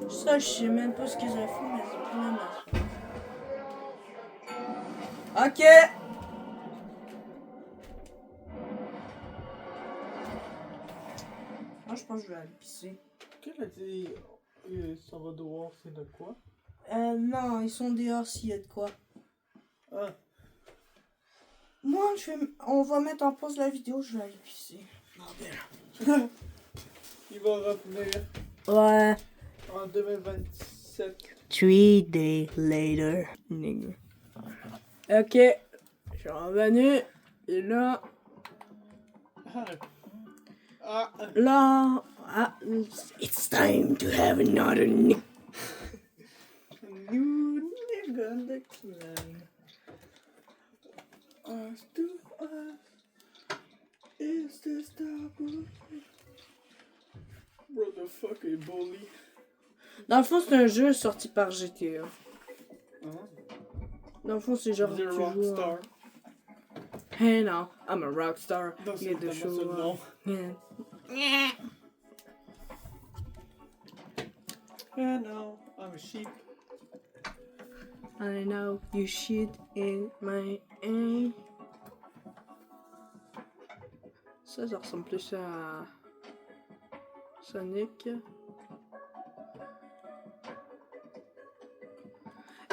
Ça, je sais même pas ce qu'ils ont fait, mais c'est plus la merde. Ok! Moi, je pense que je vais aller pisser. Qu'elle a dit? Et ça va dehors, c'est de quoi? Non, ils sont dehors s'il y a de quoi. Ah, Moi, on va mettre en pause la vidéo, je vais aller pisser. Bordel. il va revenir Ouais. en 2027. 3 days later. Nigga. Ok. Je suis revenu. Et là. Ah, Là. Ah, it's time to have another nigga. new nigga in the clan. Us to us. Is this the bully? Bro, the fuck est bully? Dans le fond, c'est un jeu sorti par GTA. Hein? Dans le fond, c'est genre. The tu joues, Rockstar. Hey now, I'm a rockstar. Non, c'est Get the tellement show ça le nom. Yeah. I know, I'm a sheep. I know you shit in my eye. Ça ressemble plus à Sonic.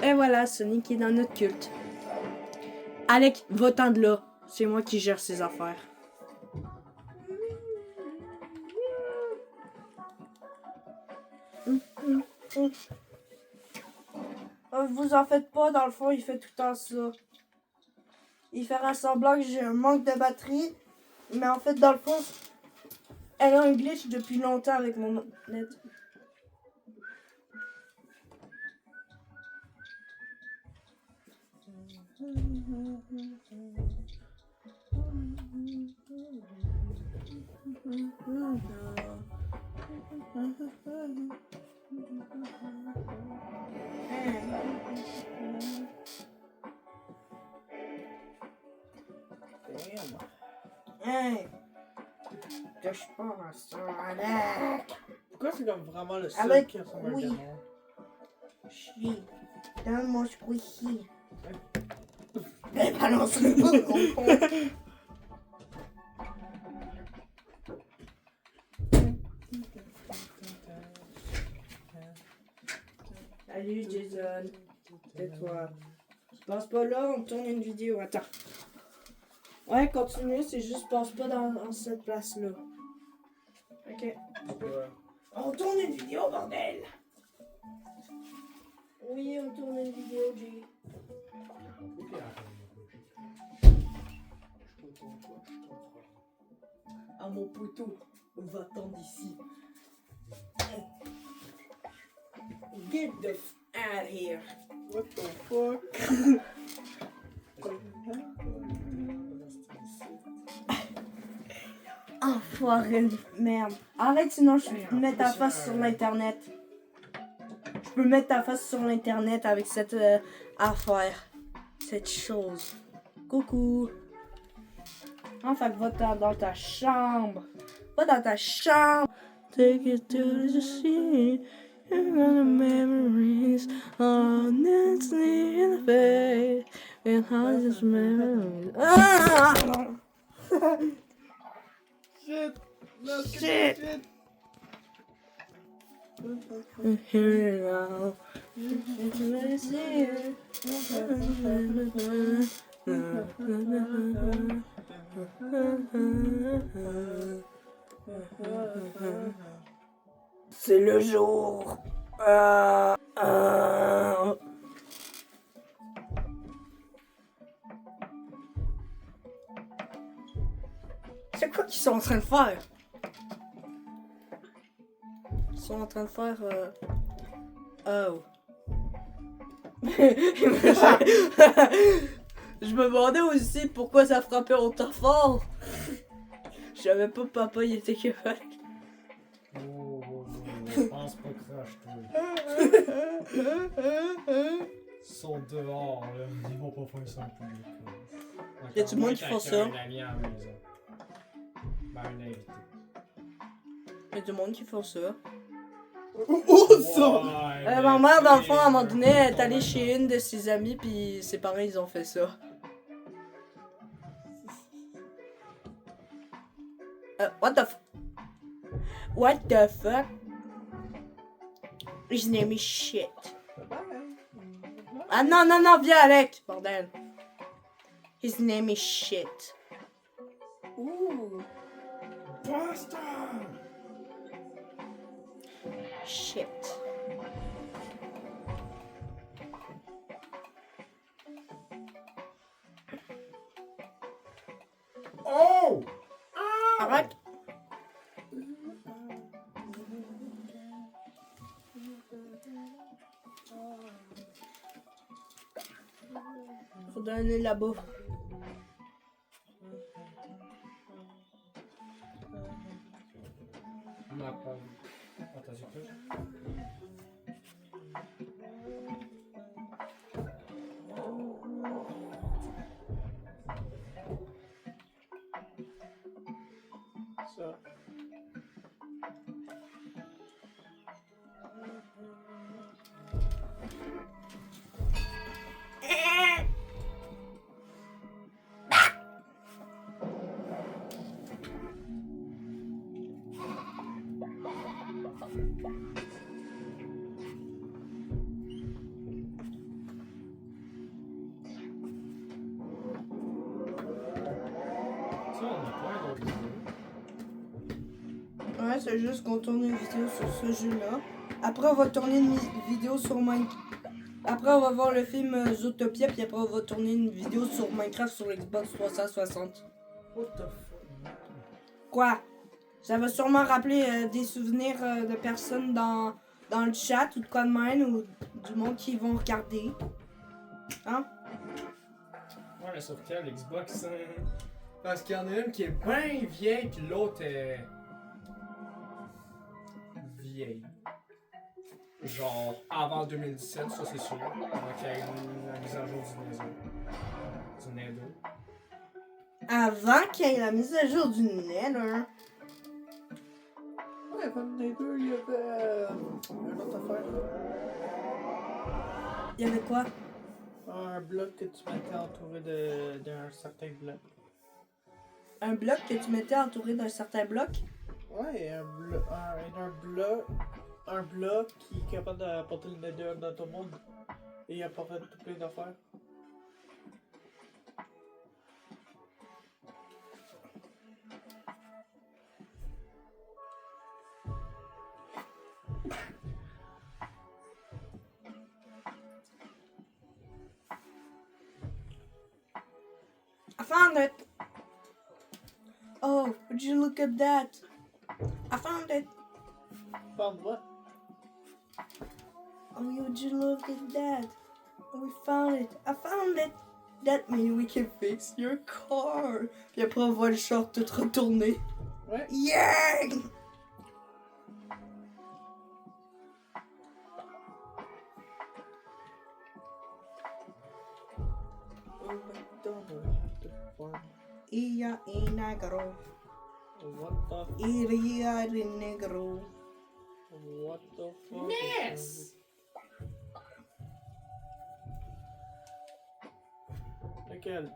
Et voilà, Sonic est dans notre culte. Alec, va-t'en de là. C'est moi qui gère ses affaires. Vous en faites pas, dans le fond, il fait tout le temps ça. Il fait semblant que j'ai un manque de batterie, mais en fait, dans le fond, elle a un glitch depuis longtemps avec mon net. Hey, touche pas à ça, Alec. Pourquoi c'est comme vraiment le seul Avec- qui ressemble à un oui. démon? Chie. Donne-moi squishy. Mais balance-le pas, gros con. Salut Jason. Tais-toi. Passe pas là, on tourne une vidéo. Attends. Ouais, continue, c'est juste passe pas dans cette place-là. Ok. Ouais. On tourne une vidéo, bordel! Oui, on tourne une vidéo, G. Ah, mon poteau, va-t'en d'ici. Get the f out of here. What the fuck? Enfoiré de merde. Arrête, sinon je peux mettre ta face sur l'internet. Je peux mettre ta face sur l'internet avec cette affaire. Cette chose. Coucou. Enfin, va dans ta chambre. Va dans ta chambre. Take it to the sea. You're gonna memories. Oh, that's in the face. And how this memories. Ah! Shit! No, Shit. shit! Here now. C'est le jour. C'est quoi qu'ils sont en train de faire? Ils sont en train de faire. Oh. Je me demandais aussi pourquoi ça frappait autant fort. Je savais pas papa il était capable. Oh, pense pas crache, toi. Ils sont dehors, là. Ils vont pas faire ça en public. Y a du monde qui font ça? Un ami à la maison. Ben, un invité. Il y a du monde qui font ça. Oh, ça! Ouais, Ma mère, dans le fond, à un moment donné, elle est allée chez une de ses amies, puis ses parents, ils ont fait ça. What the fuck? His name is shit. Bye. Ah non, non, non, viens avec, bordel. His name is shit. Ooh. Bastard. Shit. Oh! Arrête. Faut donner la bouffe. Ma part. Attends, j'ai plus. Ça. Ça, on a plein d'autres vidéos. Ouais, c'est juste qu'on tourne une vidéo sur ce jeu-là. Après, on va tourner une vidéo sur Minecraft. Après, on va voir le film Zootopia, puis après, on va tourner une vidéo sur Minecraft sur Xbox 360. What the fuck? Quoi? Ça va sûrement rappeler des souvenirs de personnes dans le chat ou de quoi de même, ou du monde qui vont regarder. Hein? Ouais, mais sur quel Xbox? Parce qu'il y en a une qui est bien vieille, puis l'autre est. vieille. Genre avant 2017, ça c'est sûr. Avant qu'il y ait la mise à jour du Nether. Avant qu'il y ait la mise à jour du Nether. Ouais, avant le Nether, il y avait une autre affaire. Il y avait quoi? Un bloc que tu mettais entouré d'un certain bloc. Un bloc que tu mettais entouré d'un certain bloc? Ouais, un bloc qui est capable d'apporter le Nether dans ton monde. Et il apporte tout plein d'affaires. I found it! Oh, would you look at that? I found it! Found what? Oh, would you look at that? We found it! I found it! That means we can fix your car! Puis après, on voit le short tout retourner. Ouais. Yeah! Oh, McDonald have to farm. Ia e negro. What the Ia de negro. What the fuck? Yes! Lequel?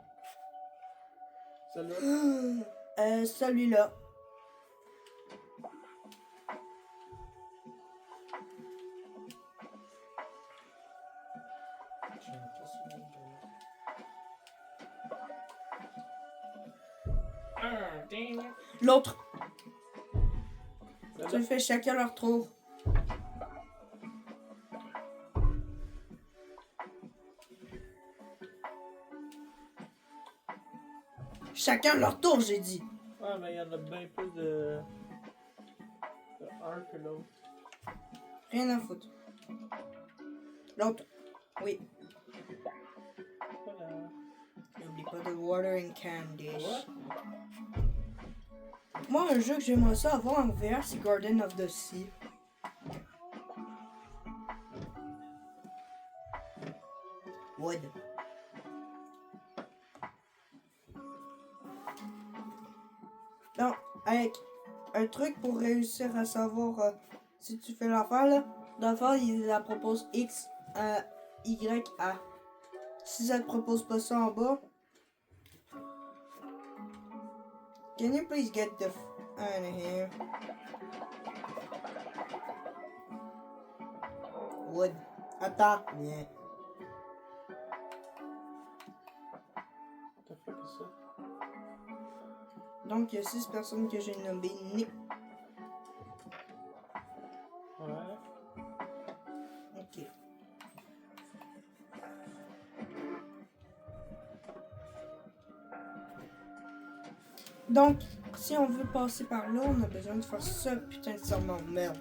Celui-là? Celui-là. L'autre. Tu le fais chacun leur tour. Chacun leur tour, j'ai dit. Ouais, mais il y en a bien plus de un que l'autre. Rien à foutre. L'autre. Oui. Voilà. N'oublie pas de watering candies. What? Moi, un jeu que j'aimerais ça avoir en VR, c'est Garden of the Sea. Wood. Non, avec un truc pour réussir à savoir si tu fais l'affaire, là. L'affaire, il la propose X, Y, A. Si ça te propose pas ça en bas, can you please get the out of here? Wood. Attends. Yeah. What the fuck is ça? Donc, il y a 6 personnes que j'ai nommées Nick. Ouais. Ok. Donc, si on veut passer par là, on a besoin de faire ça, putain de serment. Merde.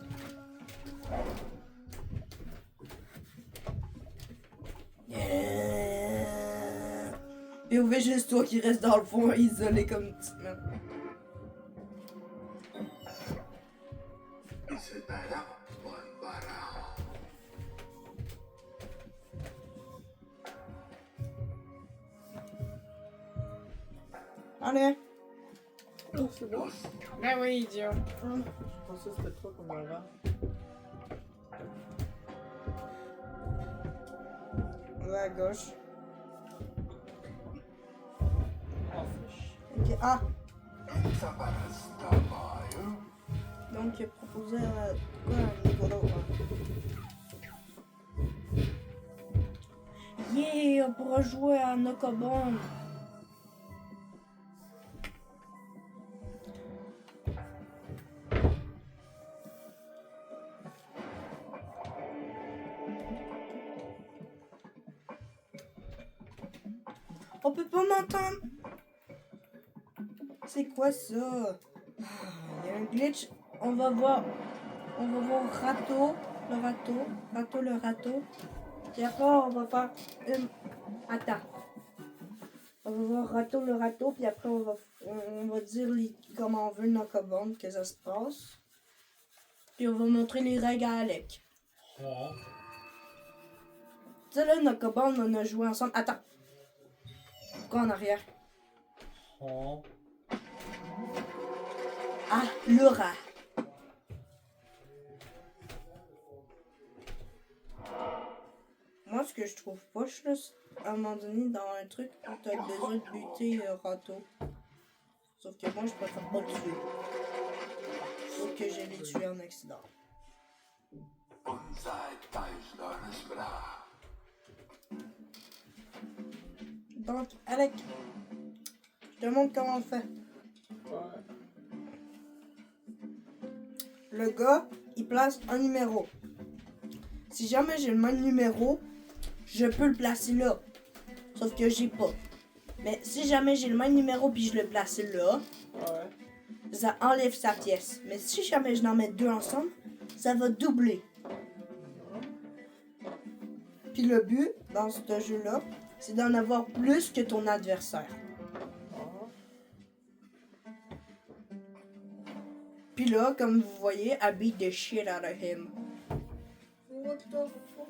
Et au juste toi qui reste dans le fond, isolé comme une petite merde. Allez. Oh, c'est bon? Ben oui, idiot. Je pensais que c'était toi comme avant. Va à gauche. Oh, fiche. Ok, ah. Donc, il a proposé quoi, un niveau d'eau, Yeah, on pourra jouer à Nokobon. On peut pas m'entendre. C'est quoi ça? Il y a un glitch. On va voir Rato, le râteau. Puis après, on va faire une... Attends. On va voir Rato, le râteau. Puis après, on va dire comment on veut Nokobon, que ça se passe. Puis on va montrer les règles à Alec. Oh. Tu sais, là, Nokobon, on a joué ensemble. Attends. Pourquoi en arrière? Oh. Ah, le rat. Moi, ce que je trouve poche, là, c'est à un moment donné, dans un truc, t'as besoin de buter Rato. Sauf que moi, je préfère pas le tuer. Sauf que je l'ai tué en accident. Donc, Alec, je te montre comment on fait. Ouais. Le gars, il place un numéro. Si jamais j'ai le même numéro, je peux le placer là. Sauf que j'ai pas. Mais si jamais j'ai le même numéro puis je le place là, Ouais. ça enlève sa pièce. Mais si jamais je n'en mets deux ensemble, ça va doubler. Puis le but dans ce jeu-là, c'est d'en avoir plus que ton adversaire. Ah. Puis là, comme vous voyez, I beat the shit out of him. What the fuck?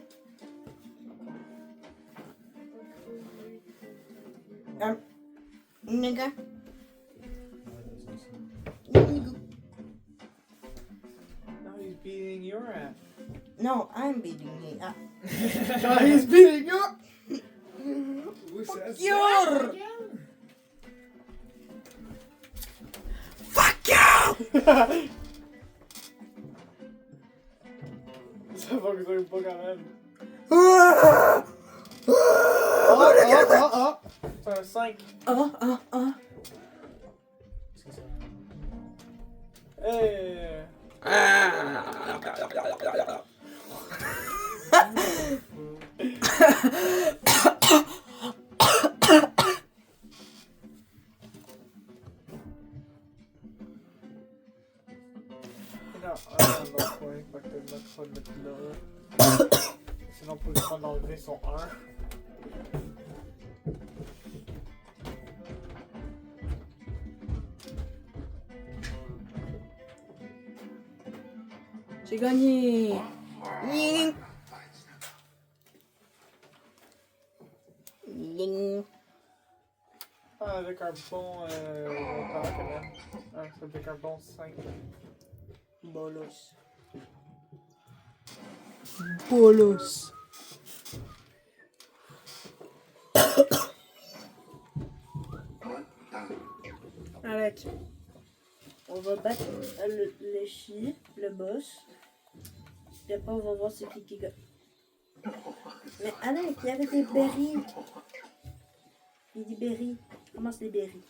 Nigga. Nigga. Now he's beating your ass. No, I'm beating him. Ah. Now he's beating you! Oui, c'est Your! Ça fonctionne pas quand même. Ah! C'est un 5. Ah. C'est ça. Hey! Non, un dans le coin, fait que le mettre pas le mettre là. Sinon, on peut le prendre d'enlever son 1. J'ai gagné. Ying. Ying. Ah, avec un bon montant quand même. Ah, ça avec un bon 5. Bolos. Alec, on va battre le chi, le boss. Puis après, on va voir c'est qui gagne. Mais Alec, il y avait des berries. Il y a des berries. Ramasse les berries.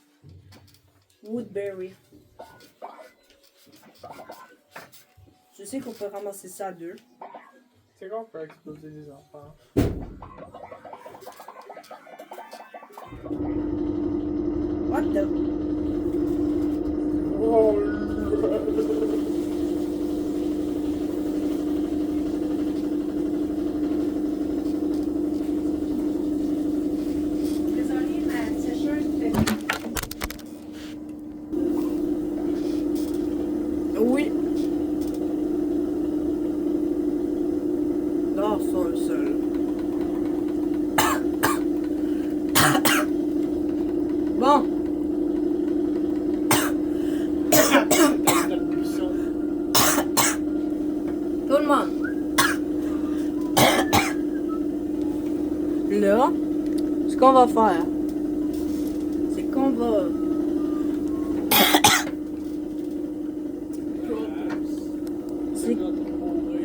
Woodberry. Je sais qu'on peut ramasser ça à deux. C'est qu'on peut exploser des enfants. What the... Oh, Désolée, ma sécheuse fait... Oui. Non, c'est seul. Bon. Tout le monde. Là, ce qu'on va faire, c'est qu'on va...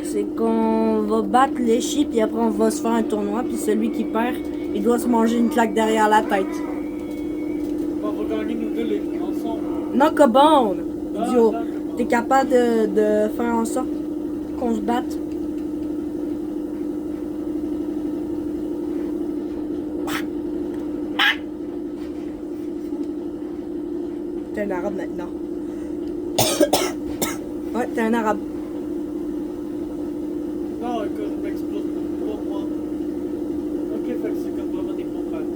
C'est qu'on va battre les chips, puis après on va se faire un tournoi, puis celui qui perd, il doit se manger une claque derrière la tête. on va gagner nous deux les ensemble. Non, que bon, idiot. Ah, T'es capable de faire en sorte qu'on se batte? T'es un arabe maintenant. Ouais, t'es un arabe. non, écoute, je m'explose pour moi. Ok, fait que c'est comme vraiment des bons frères.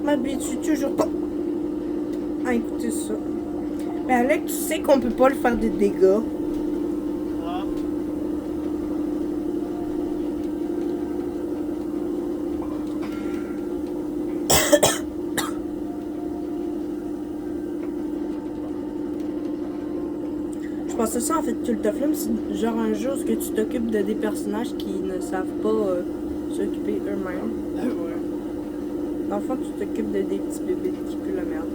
M'habitue toujours pas à écouter ça. Mais Alec, tu sais qu'on peut pas le faire des dégâts. Ah. Je pensais ça en fait, tu le film, c'est genre un jeu où que tu t'occupes de des personnages qui ne savent pas s'occuper eux-mêmes. Ouais. Dans le fond, tu t'occupes de des petits bébés qui puent la merde.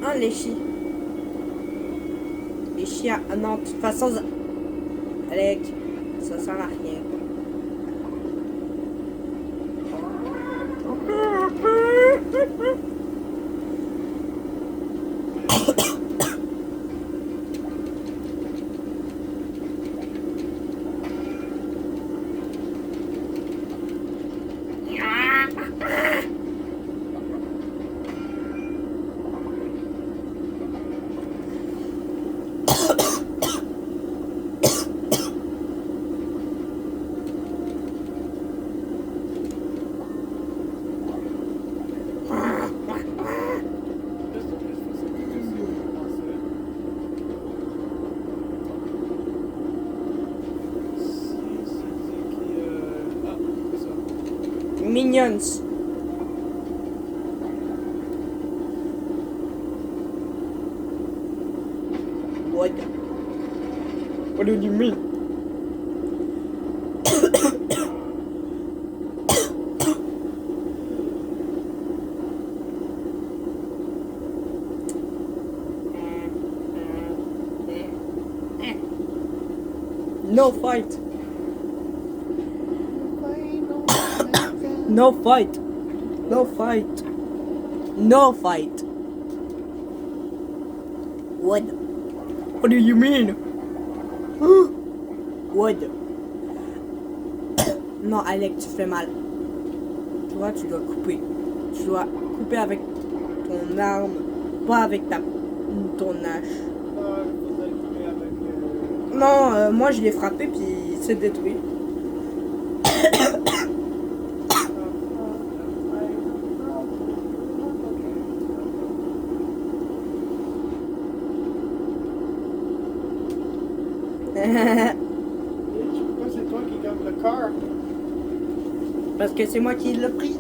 Ah, les chiens. Les chiens. Ah non, de toute façon, Alec, ça sert à rien. Minions. What? What do you mean? No fight. No fight. No fight. No fight. What? What do you mean? What? Non, Alec, tu fais mal. Tu vois, tu dois couper. Tu dois couper avec ton arme, pas avec ton hache. Vous allez couper avec. Non, moi je l'ai frappé puis il s'est détruit. Pourquoi c'est toi qui gagne le corps? Parce que c'est moi qui l'ai pris.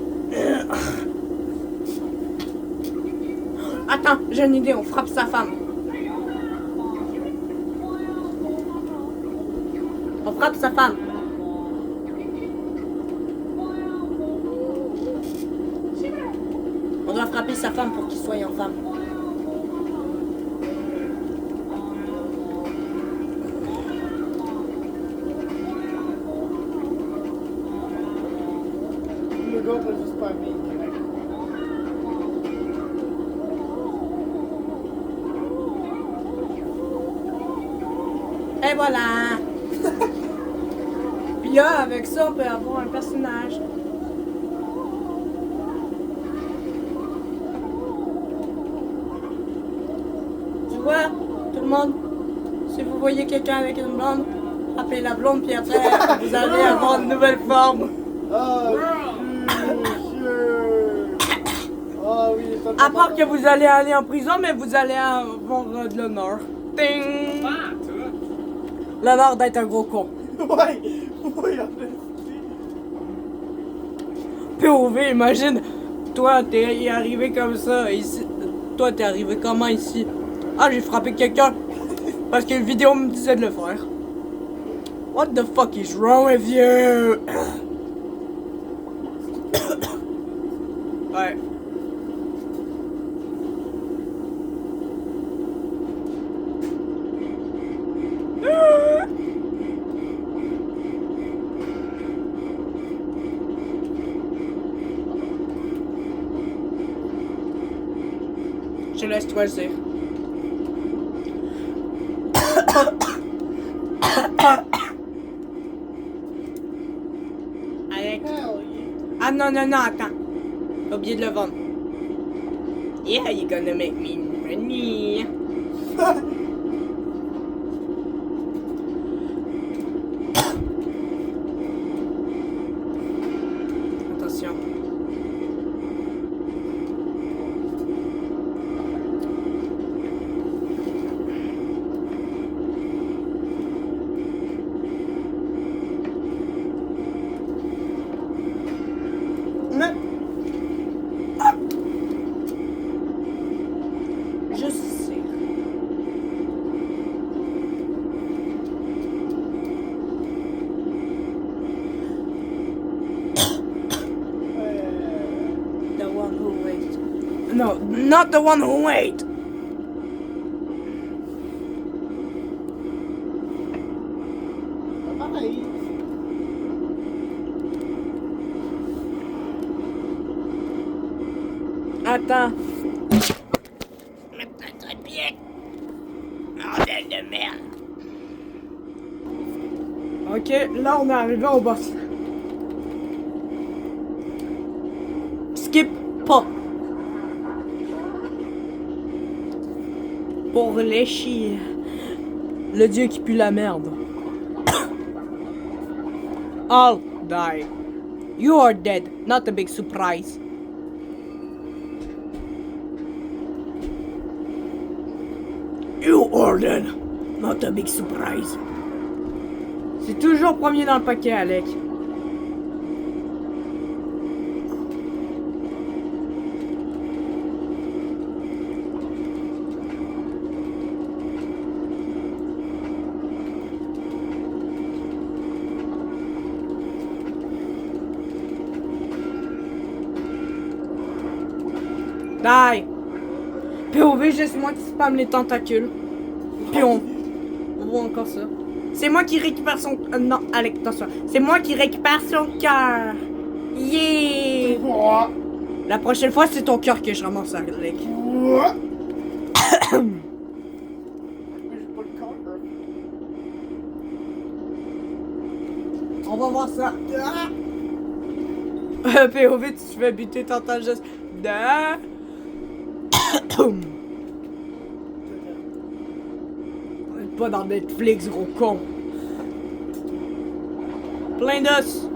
Attends, j'ai une idée, on frappe sa femme. On frappe sa femme. On doit frapper sa femme pour qu'il soit en femme. Le gars va juste pas bien. Et voilà. Puis là, avec ça, on peut avoir un personnage. Tu vois, tout le monde, si vous voyez quelqu'un avec une blonde, appelez la blonde, puis après, vous allez avoir une nouvelle forme. Ah, monsieur. Ah oui, ça À part que vous allez aller en prison, mais vous allez avoir de l'honneur. Ting! Ah, toi. L'honneur d'être un gros con. Ouais, ouais, en fait. POV, imagine, toi, t'es arrivé comme ça, ici. Toi, t'es arrivé comment ici? Ah, j'ai frappé quelqu'un. Parce que la vidéo me disait de le faire. What the fuck is wrong with you? Ouais. Je laisse choisir. Alex. Ah non, non, non, attends. T'as oublié de le vendre. Yeah, you're gonna make me money. Attention. Mais... Ah. Je sais. The one who waits. No, not the one who wait. Pareil. Attends. Mettre un trépied. Bordel de merde. Ok, là on est arrivé au boss. Skip pas. Pour les chiens. Le dieu qui pue la merde. I'll die. You are dead, not a big surprise. You are dead, not a big surprise. C'est toujours premier dans le paquet, Alec. Die! POV, juste moi qui spam les tentacules. Puis on voit encore ça. C'est moi qui récupère son... non, Alec, attention. C'est moi qui récupère son cœur. Yeah! Quoi? La prochaine fois, c'est ton cœur que je ramasse, Alec. Quoi? Mais j'ai pas le corps. On va voir ça. POV, tu te fais buter, t'entends juste... On est pas dans Netflix, gros con. Plein d'os.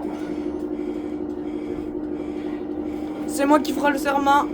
C'est moi qui ferai le serment.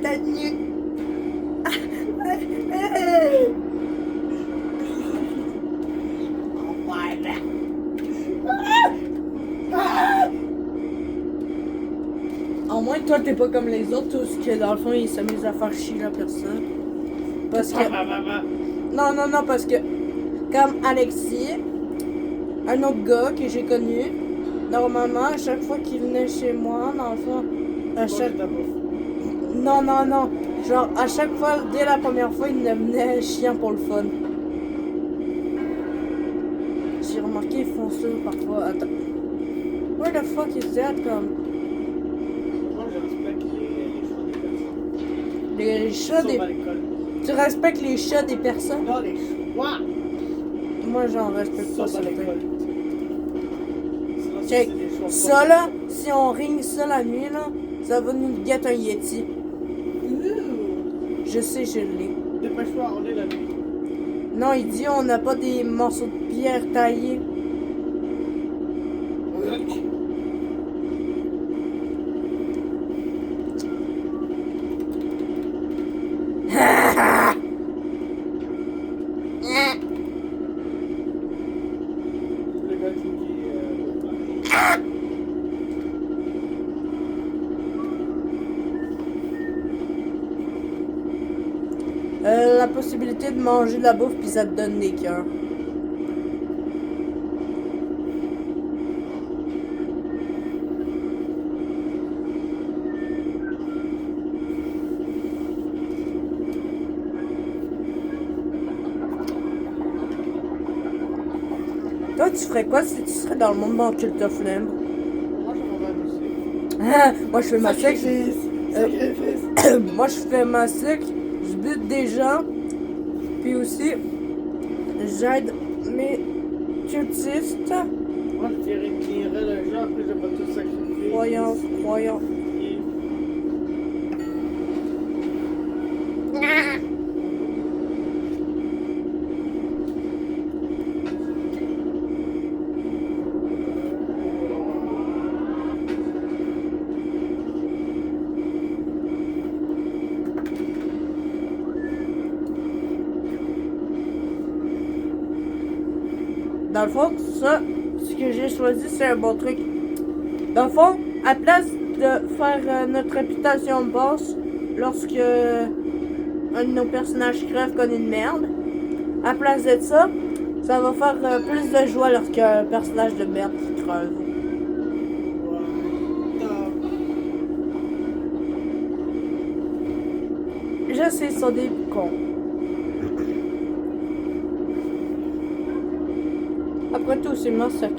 ta nuque. Au moins, toi, t'es pas comme les autres, tous que dans le fond, ils s'amusent à faire chier la personne. Parce que. Non, parce que. Comme Alexis, un autre gars que j'ai connu, normalement, à chaque fois qu'il venait chez moi, dans le fond, à chaque. Non. Genre, à chaque fois, dès la première fois, il venait chiant pour le fun. J'ai remarqué, ils font ça parfois. Attends. Where the fuck is that, comme? Moi, je respecte les choix des personnes. Les chats Sauf des. à l'école. Tu respectes les chats des personnes? Non, les choix. Moi, j'en respecte pas Sauf à certains. l'école. Sinon, Check. c'est des choix Ça là, si on ring ça la nuit là, ça va nous guetter un Yeti. Je sais, je l'ai. Dépêche-toi, on est la nuit. Non, il dit on n'a pas des morceaux de pierre taillés. Le gars qui dit. La possibilité de manger de la bouffe puis ça te donne des cœurs. Toi, tu ferais quoi si tu serais dans le monde dans Cult of Lamb? Moi, je m'en vais amuser. Moi, je fais ma sec. Sacrifice. Moi, je fais ma sec. Je bute des gens. Puis aussi, j'aide mes cultistes. Moi, je tirerais le jeu, après, je vais tout sacrifier. Croyant. Dans le fond, ça, ce que j'ai choisi, c'est un bon truc. Dans le fond, à place de faire notre réputation basse lorsque un de nos personnages crève comme une merde, à place de ça, ça va faire plus de joie lorsqu'un personnage de merde crève. Je sais, ça des cons. Après tout, c'est ma sac.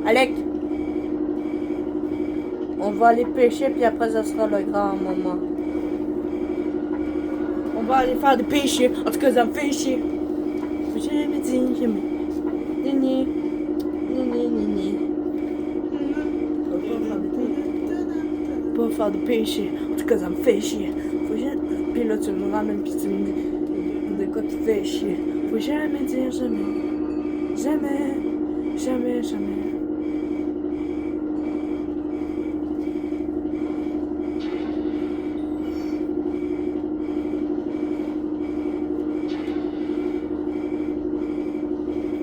Alec, on va aller pêcher, puis après, ça sera le grand moment. On va aller faire des pêcher. En tout cas, ça me fait chier. Faut jamais dire jamais. Nini. Pas faire de pêcher. En tout cas, ça me fait chier. Faut jamais... Puis là, tu me ramènes, puis tu me dis de quoi tu fais chier. Faut jamais dire jamais. Jamais.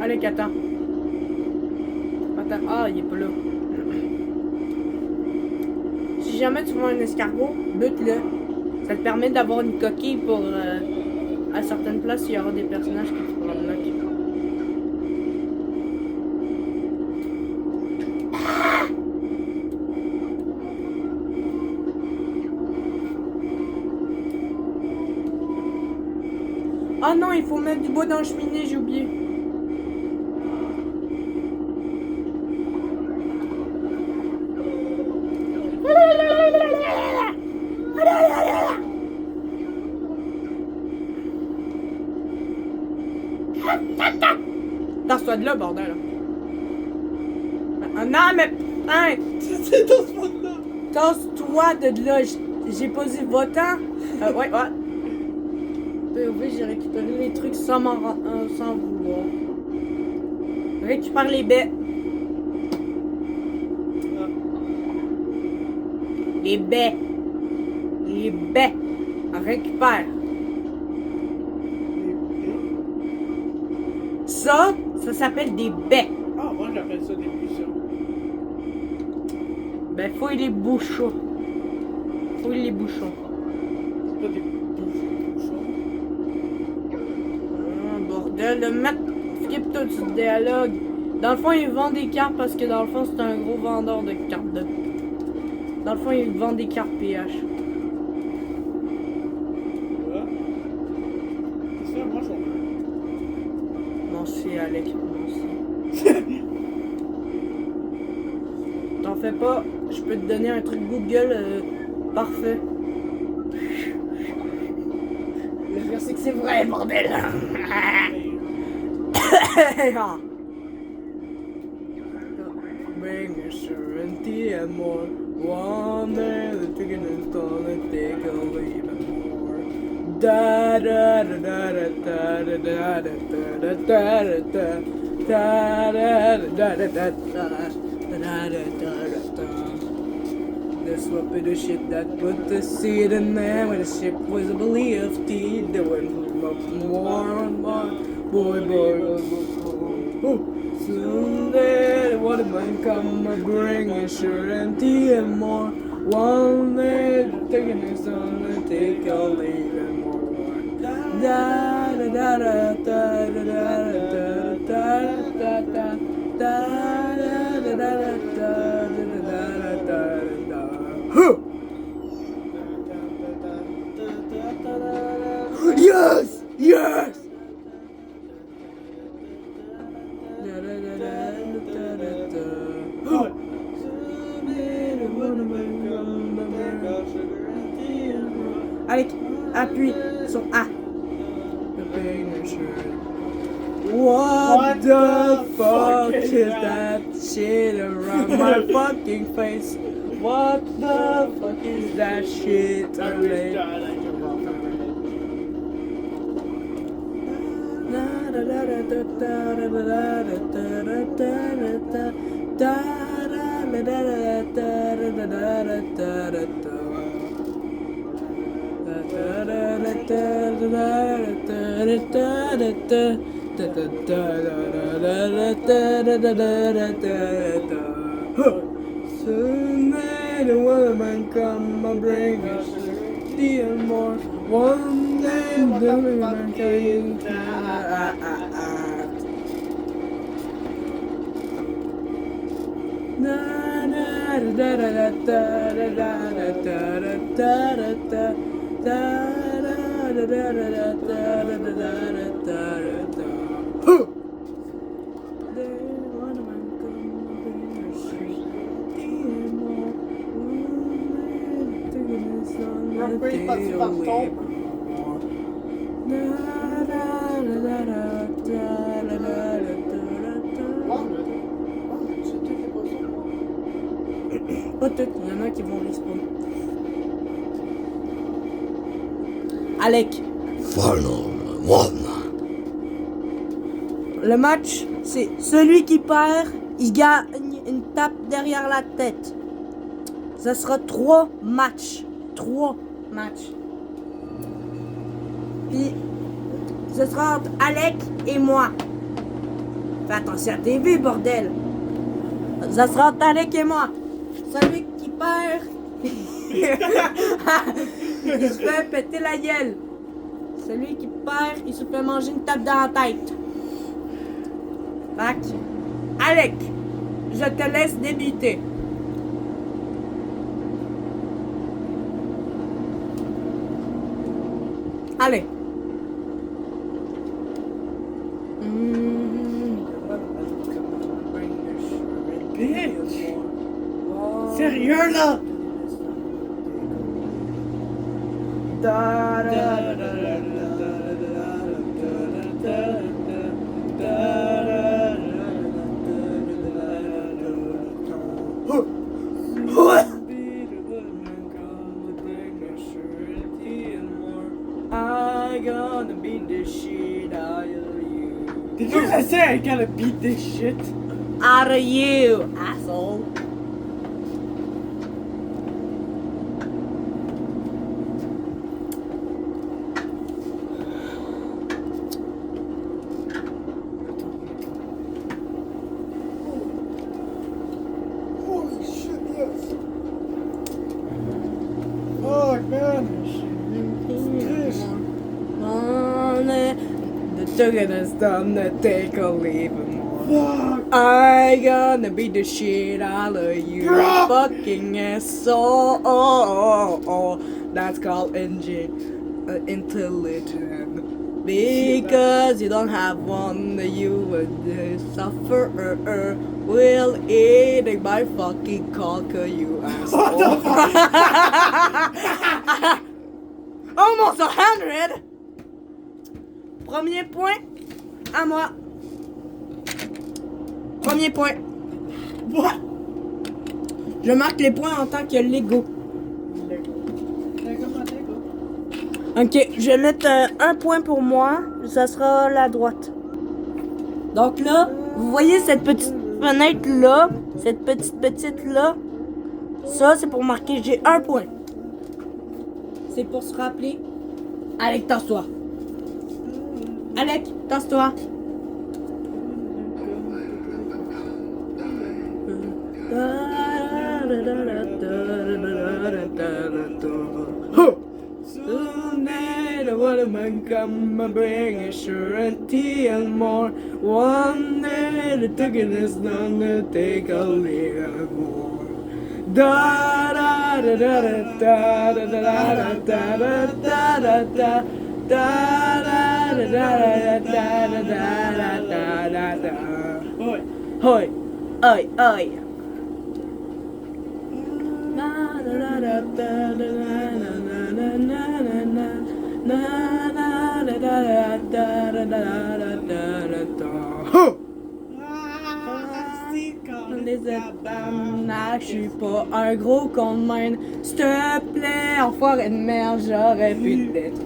Allez, attends. Ah, il est pas là. Si jamais tu vois un escargot, bute-le. Ça te permet d'avoir une coquille pour... à certaines places, il y aura des personnages qui te prennent là. Ah non, il faut mettre du bois dans la cheminée, j'ai oublié. Tasse-toi de là, bordel. Ah non, mais... Hein, C'est dans ce monde-là. tasse-toi de là. J'ai pas dit va-t'en. Ouais. POV, j'ai récupéré les trucs sans vouloir. Récupère les baies. Les baies. Les des baies. Récupère. Ça s'appelle des baies. Ah, moi j'appelle ça des buissons. Ben, fouille les bouchons. Fouille les bouchons. C'est pas des bouchons. Bordel, le mec, skip tout ce dialogue. Dans le fond, il vend des cartes parce que dans le fond, c'est un gros vendeur de cartes de... Dans le fond, il vend des cartes PH. Voilà. C'est ça, moi j'en veux. Moi aussi, Alec. Moi aussi. T'en fais pas, je peux te donner un truc Google parfait. Le pire, c'est que c'est vrai, bordel! Bring surety and more. One day the chicken is gonna take away even more. Da da da da da da da da da da da da da da This will be the shit that put the seed in there when the ship was a belly of tea. They went more and more. Boy, boy, boy. Someday the waterman come and bring surety and more. One day taking his son and take all even more. Da da da da da da da da da da Yes! Yes! Allez, appuie sur A. What the fuck is that shit around my fucking face? What the fuck is that shit around? Soon may the woman come and bring us tea and more. One day the woman came. Pourquoi il est parti par ton? Pas toutes, il y en a qui vont respawn. Alec. Le match, c'est celui qui perd, il gagne une tape derrière la tête. Ça sera 3 matchs. 3 matchs. Puis, ce sera entre Alec et moi. Fais attention à tes vues, bordel. Ça sera entre Alec et moi. Celui qui perd, il se fait péter la gueule. Celui qui perd, il se fait manger une tape dans la tête. Fac, Alec, je te laisse débuter. Allez. Bitch! Sérieux là? I gonna beat the shit out of you. Did you just say I gotta beat this shit? Out of you, asshole. took it as done to take a leave more. I gonna beat the shit out of you, Bruh. fucking asshole. That's called intelligent. Because you don't have one, you would suffer. Will eating my fucking cocker, you asshole. Almost 100. Premier point à moi. Premier point. What? Je marque les points en tant que Lego. Ok, je vais mettre un point pour moi. Ça sera la droite. Donc là, vous voyez cette petite fenêtre là, cette petite là. Ça, c'est pour marquer j'ai un point. C'est pour se rappeler. Alec, tasse-toi. Alec, tasse-toi. Someday the waterman come and bring surety and more. One day the ticket is done to take a little more. Da da da da da da da da da da da da da da. Hoi, oi, oi. Je suis pas un gros con de même. S'il te plaît, enfoiré de merde, j'aurais pu t'être.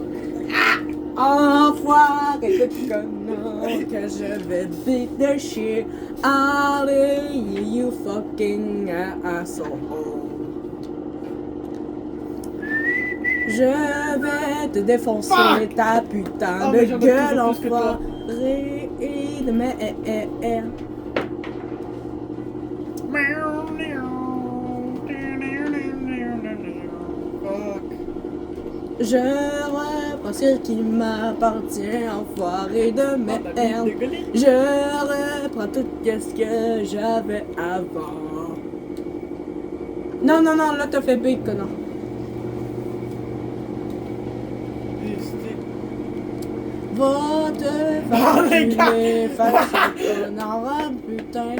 Enfoiré de connard, que je vais te beat the shit. Allez, you fucking asshole. Je vais te défoncer ta putain de gueule enfoirée de merde. Je reprends ce qui m'appartient, enfoiré de merde. Je reprends tout ce que j'avais avant. Non, non, non, là t'as fait big, connard. Va te faire enculer, faire connard, putain.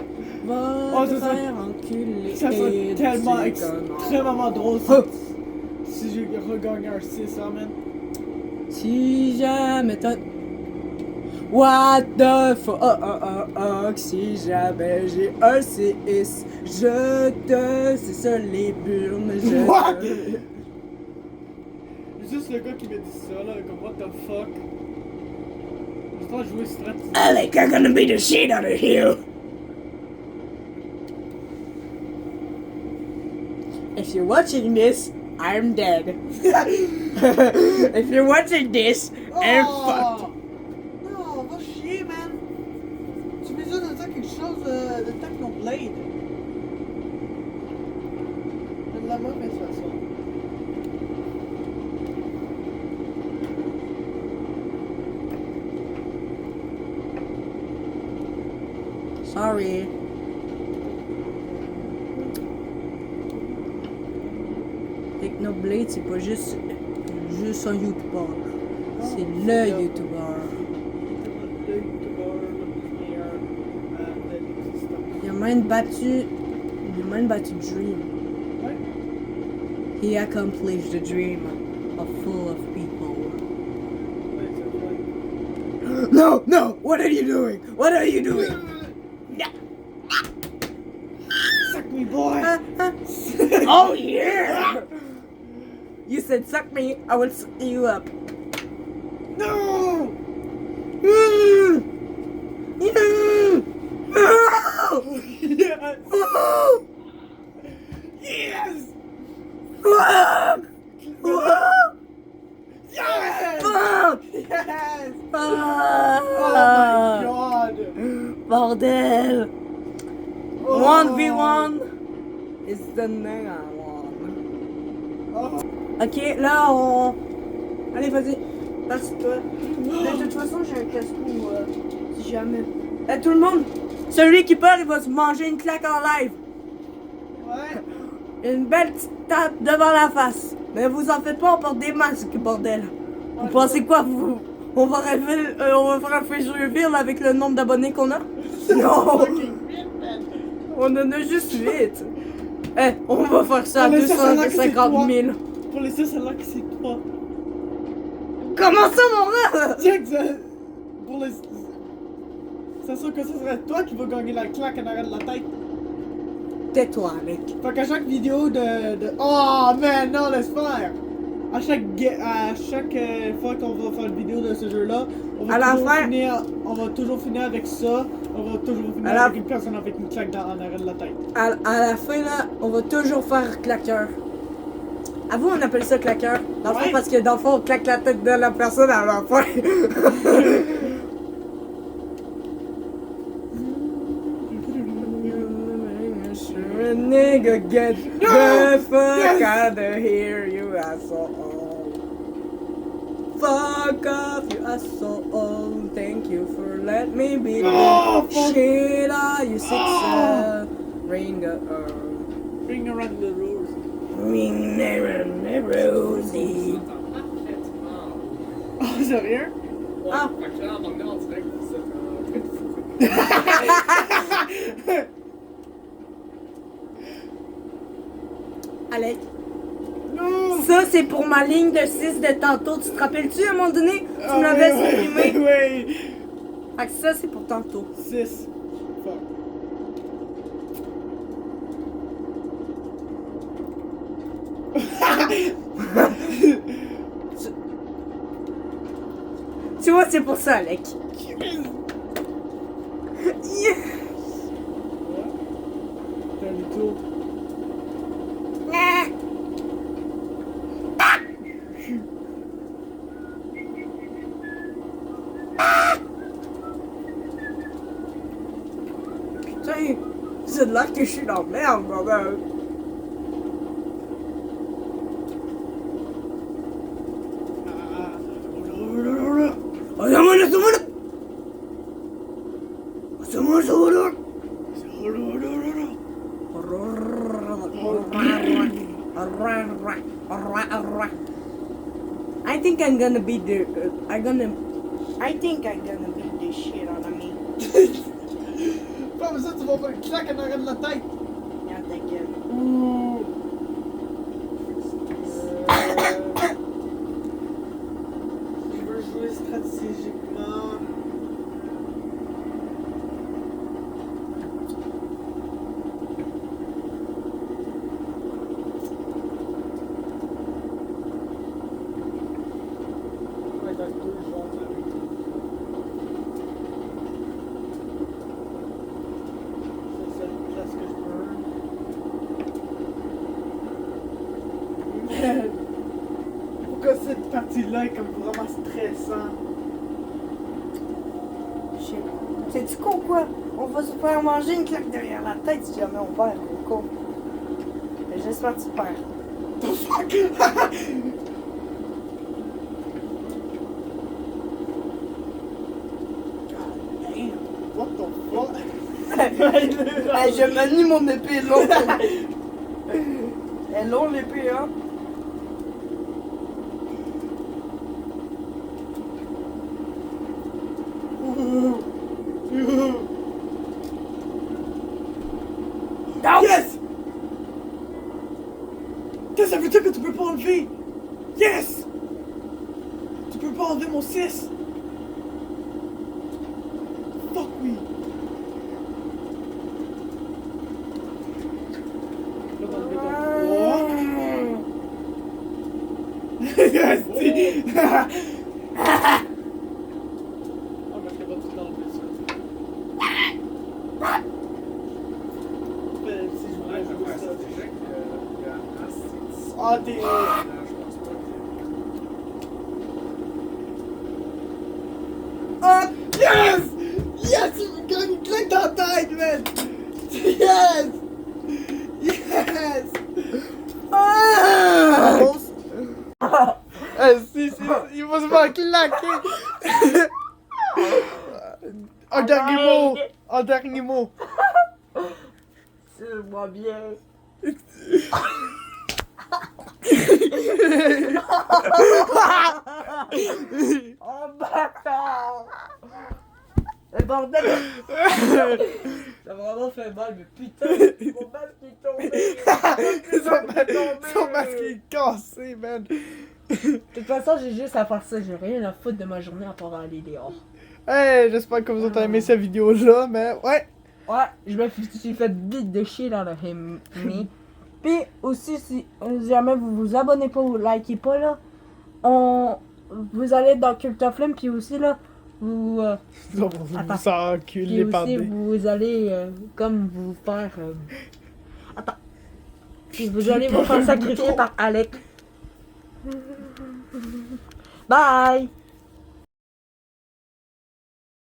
Va te faire enculer. Ça serait tellement connard. extrêmement drôle si je regagne un 6, hein, man. Si jamais t'as... What the fuck, si jamais j'ai un 6, je te... C'est ça les burnes, je... What? Juste le gars qui m'a dit ça, là, comme what the fuck. J'espère jouer strat. Alec, I'm gonna beat the shit out of you. If you're watching this, I'm dead. If you're watching this, I'm fucked. Non, va chier, man. Tu me dis de dire quelque chose de Technoblade. C'est de la mauvaise façon. Sorry. Technoblade, c'est pas juste un YouTuber. C'est le YouTuber. Il a même battu Dream. He accomplished the dream of full of people. No, no! What are you doing? What are you doing? Suck me, boy! Oh yeah! You said suck me, I will suck you up. No! Mm. Mm. No! Yes! Oh. Yes! Fuck! Fuck! Yes! Fuck! Yes! Fuck! Oh my god! Bordel! Oh. 1v1 is the name I want. Oh. Ok, là on... Allez, vas-y. Parce que, de toute façon, j'ai un casse-cou, si jamais. Eh, tout le monde, celui qui perd, il va se manger une claque en live. Ouais. Une belle petite tape devant la face. Mais vous en faites pas, on porte des masques, bordel. Vous pensez quoi, vous? On va faire un face reveal avec le nombre d'abonnés qu'on a? Non! On en a juste 8. Eh, on va faire ça à Pour les 250 000. Pour les celles-là que c'est toi. Comment ça, mon gars? Check ça. Pour les. C'est sûr que ce serait toi qui va gagner la claque en arrière de la tête. Tais-toi, mec. Fait qu'à chaque vidéo de. Oh man, non, laisse faire! À chaque fois qu'on va faire une vidéo de ce jeu-là, on va toujours finir avec ça. On va toujours finir avec une personne avec une claque en arrière de la tête. À la fin, là, on va toujours faire claqueur. À vous, on appelle ça claqueur. Dans le fond, Ouais. parce que dans le fond, on claque la tête de la personne à la fin. Nigga, get the fuck out of here, you asshole. Fuck off, you asshole. Thank you for letting me be No, the fuck. shit on you six ring Bring around the rules. ring Rosie. Oh, sérieux? Ouais, Ah. fait que là, à un moment donné, on dirait que vous êtes en train de fou. Alec, Non! ça c'est pour ma ligne de 6 de tantôt. Tu te rappelles-tu à un moment donné? Tu me l'avais supprimé. Oui! Fait que ça c'est pour tantôt. 6. Fuck. Tu vois, c'est pour ça, Alec. Yeah. T'as un tour. Putain, c'est de là que je suis dans la merde, bordel. I think I'm gonna be the. I think I'm gonna be the shit out of me. Comme ça, tu vas faire une claque en arrière de la tête. Yeah, ta gueule. Ouh. Je veux jouer stratégiquement. Ouais, dans deux jaunes avec. C'est la seule place que je peux. Pourquoi cette partie-là est comme vraiment stressante? Sais-tu quoi? On va se faire manger une claque derrière la tête si jamais on perd, Coco. Mais j'espère que tu perds. The fuck? What the fuck? Hey, je manie mon épée longue. Elle est longue l'épée, hein? Yes! Qu'est-ce que ça veut dire que tu peux pas enlever? Yes! Tu peux pas enlever mon 6! Fuck oui! Je vais enlever ton 3. Yes! Oh, mais je vais pas tout enlever ça. Si je voulais jouer ça. Ah, t'es. Ah, yes! Yes! Tu me gagnes une claque dans la tête, man! Yes! Yes! Ah! Ah, si! Il va se faire claquer! Un dernier mot! Un dernier mot! Tire-moi bien. Oh bâtard! Le bordel! Ça a vraiment fait mal, mais putain, mon masque est tombé! Son masque est cassé, man! De toute façon, j'ai juste à faire ça, j'ai rien à foutre de ma journée à part aller dehors. Hey, j'espère que vous avez aimé cette vidéo-là, mais ouais! Ouais, je me suis fait vite de chier dans le mais. Puis aussi, si jamais vous vous abonnez pas ou likez pas, là, vous allez dans Cult of Flame, puis aussi, là, vous. Vous Attends. s'enculez Puis par aussi, des... vous allez comme vous faire. Attends. Puis vous allez vous faire sacrifier par Alec. Bye!